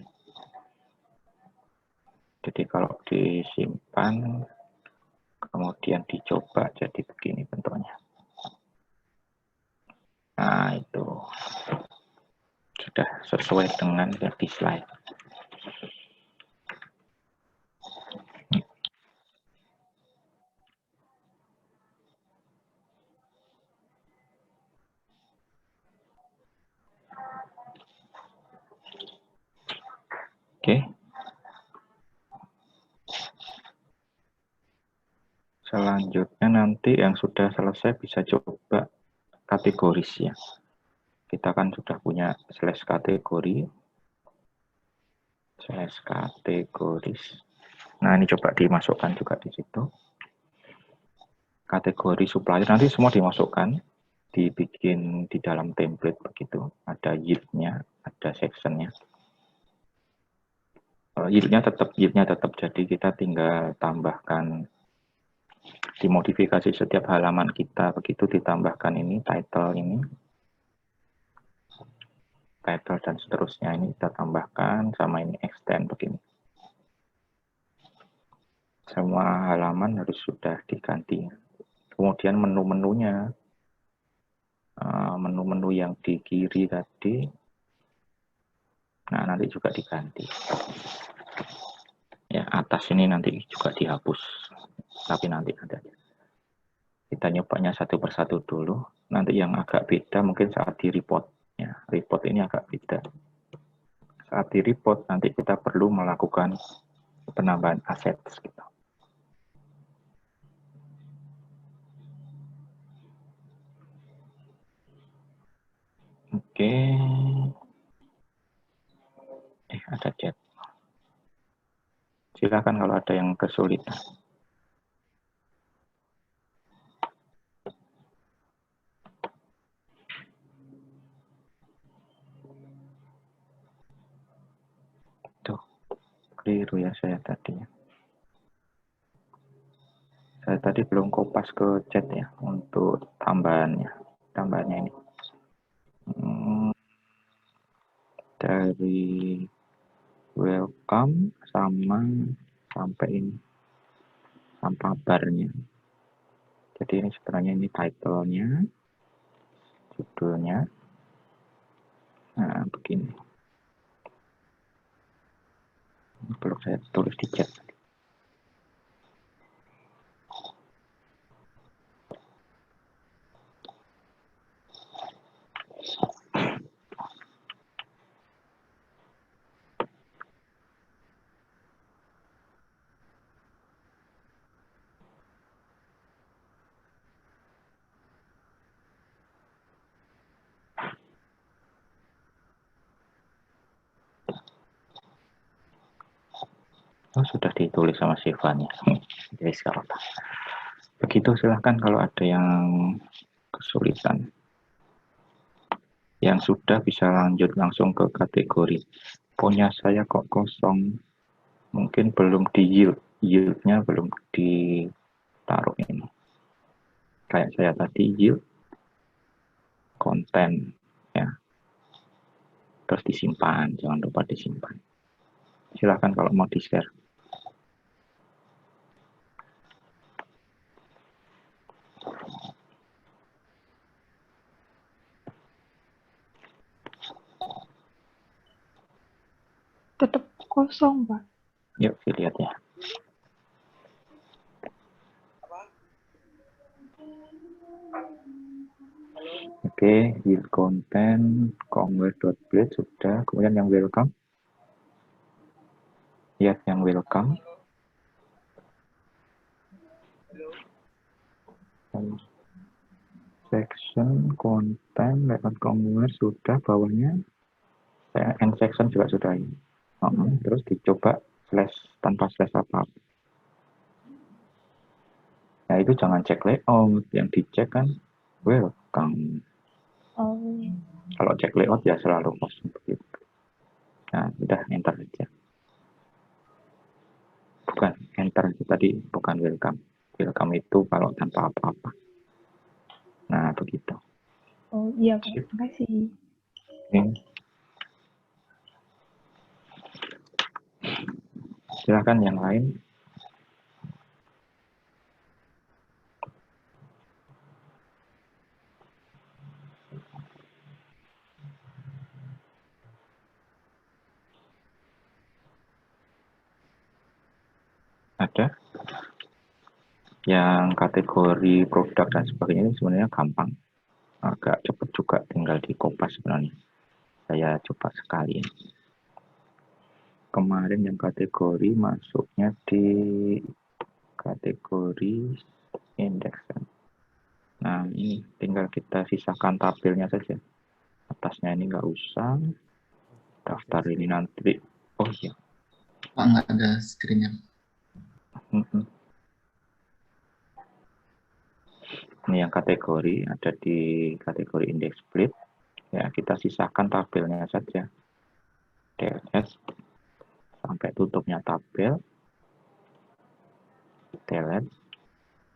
[SPEAKER 1] Jadi kalau disimpan, kemudian dicoba jadi begini bentuknya. Nah, itu sudah sesuai dengan yang di slide. Oke. Selanjutnya nanti yang sudah selesai bisa coba kategoris ya. Kita kan sudah punya slash kategoris. Nah, ini coba dimasukkan juga di situ. Kategori supplier nanti semua dimasukkan, dibikin di dalam template begitu. Ada yield-nya, ada section-nya. Yield-nya tetap jadi kita tinggal tambahkan, dimodifikasi setiap halaman kita begitu, ditambahkan ini title dan seterusnya ini kita tambahkan, sama ini extend begini. Semua halaman harus sudah diganti. Kemudian menu-menunya, menu-menu yang di kiri tadi, nah nanti juga diganti. Ya, atas ini nanti juga dihapus, tapi nanti ada. Kita nyobanya satu persatu dulu. Nanti yang agak beda mungkin saat di report. Ya, report ini agak beda. Saat di report nanti kita perlu melakukan penambahan aset gitu. Oke. Ada chat. Silakan kalau ada yang kesulitan. Tuh, keliru ya saya tadi. Saya tadi belum kopas ke chat ya untuk tambahannya ini. Dari welcome sampai ini, sampai barnya. Jadi ini sebenarnya ini title-nya, judulnya. Nah, begini. Perlu saya tulis di chat. Oh, sudah ditulis sama Sivanya. Jadi sekarang. Begitu, silahkan kalau ada yang kesulitan. Yang sudah bisa lanjut langsung ke kategori. Punya saya kok kosong. Mungkin belum di yield-nya belum ditaruh ini. Kayak saya tadi yield, konten, ya. Terus disimpan, jangan lupa disimpan. Silahkan kalau mau di-share.
[SPEAKER 4] Tetap kosong, Pak.
[SPEAKER 1] Yuk, dilihat ya. Oke, yield content, convert.blade sudah. Kemudian yang welcome. Lihat yang welcome. Section, content, lewat convert sudah. Bawahnya, end section juga sudah ini. Terus dicoba slash tanpa slash apa. Nah, itu jangan cek layout. Yang dicek kan welcome. Kalau cek layout ya selalu kosong begitu. Nah, udah enter aja. Bukan enter tadi, bukan welcome. Welcome itu kalau tanpa apa-apa. Nah, begitu.
[SPEAKER 4] Oh iya, Pak. Terima kasih.
[SPEAKER 1] Silakan yang lain. Ada? Yang kategori produk dan sebagainya ini sebenarnya gampang. Agak cepat juga, tinggal di kopas sebenarnya. Saya coba sekali. Kemarin yang kategori masuknya di kategori indeks. Nah, ini tinggal kita sisakan tabelnya saja. Atasnya ini nggak usah. Daftar ini nanti. Oh iya.
[SPEAKER 5] Pak, nggak ada screen-nya.
[SPEAKER 1] Ini yang kategori, ada di kategori index split. Ya, kita sisakan tabelnya saja. DLS sampai tutupnya tabel. Delete.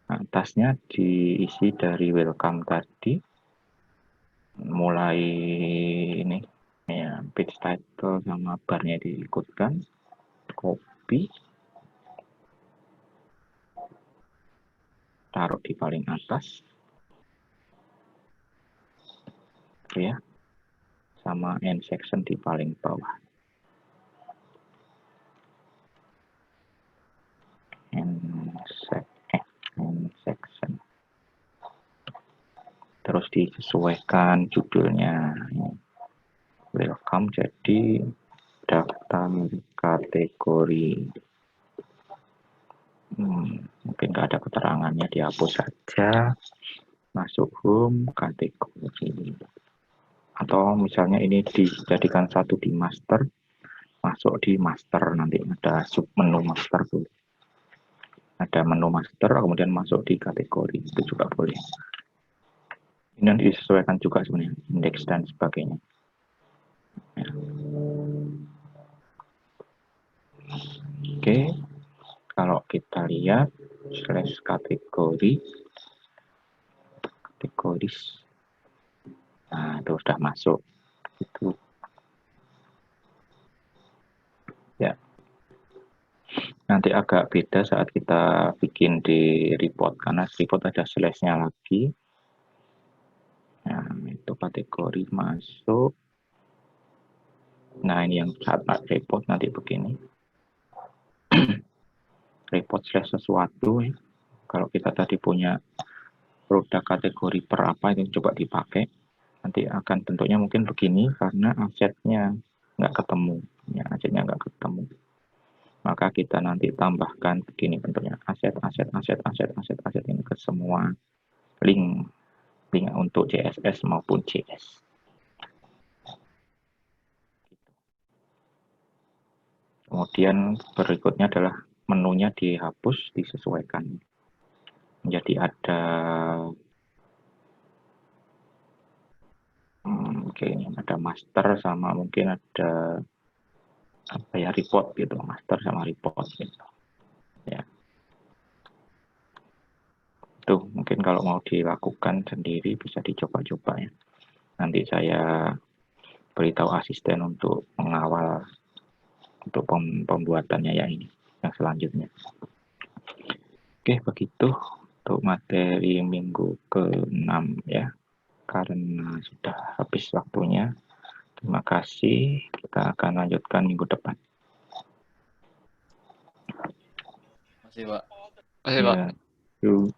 [SPEAKER 1] Nah, atasnya diisi dari welcome tadi. Mulai ini ya, page title sama barnya diikutkan. Copy. Taruh di paling atas. Ya. Sama end section di paling bawah. End section. Terus disesuaikan judulnya. Welcome jadi daftar kategori. Mungkin nggak ada keterangannya, dihapus saja. Masuk home kategori. Atau misalnya ini dijadikan satu di master, masuk di master, nanti ada sub menu master tuh. Ada menu master, kemudian masuk di kategori, itu juga boleh. Ini nanti disesuaikan juga sebenarnya, indeks dan sebagainya. Ya. Oke, kalau kita lihat slash kategoris. Nah, itu sudah masuk. Itu. Ya. Nanti agak beda saat kita bikin di report, karena report ada slash-nya lagi. Nah, itu kategori masuk. Nah, ini yang saat report nanti begini. Report slash sesuatu. Ya. Kalau kita tadi punya produk kategori per apa, itu coba dipakai. Nanti akan bentuknya mungkin begini, karena asetnya nggak ketemu. Ya, asetnya nggak ketemu. Maka kita nanti tambahkan begini bentuknya, aset ini ke semua link untuk CSS maupun JS. Kemudian berikutnya adalah menunya dihapus, disesuaikan. Jadi ada ini ada master sama mungkin ada apa ya, report gitu, master sama report gitu. Ya. Tuh, mungkin kalau mau dilakukan sendiri bisa dicoba-coba ya. Nanti saya beritahu asisten untuk mengawal untuk pembuatannya ya ini, yang selanjutnya. Oke, begitu untuk materi minggu ke-6 ya. Karena sudah habis waktunya. Terima kasih. Kita akan lanjutkan minggu depan.
[SPEAKER 6] Masih, Pak.
[SPEAKER 2] Masih, Pak.
[SPEAKER 1] Ya, yuk.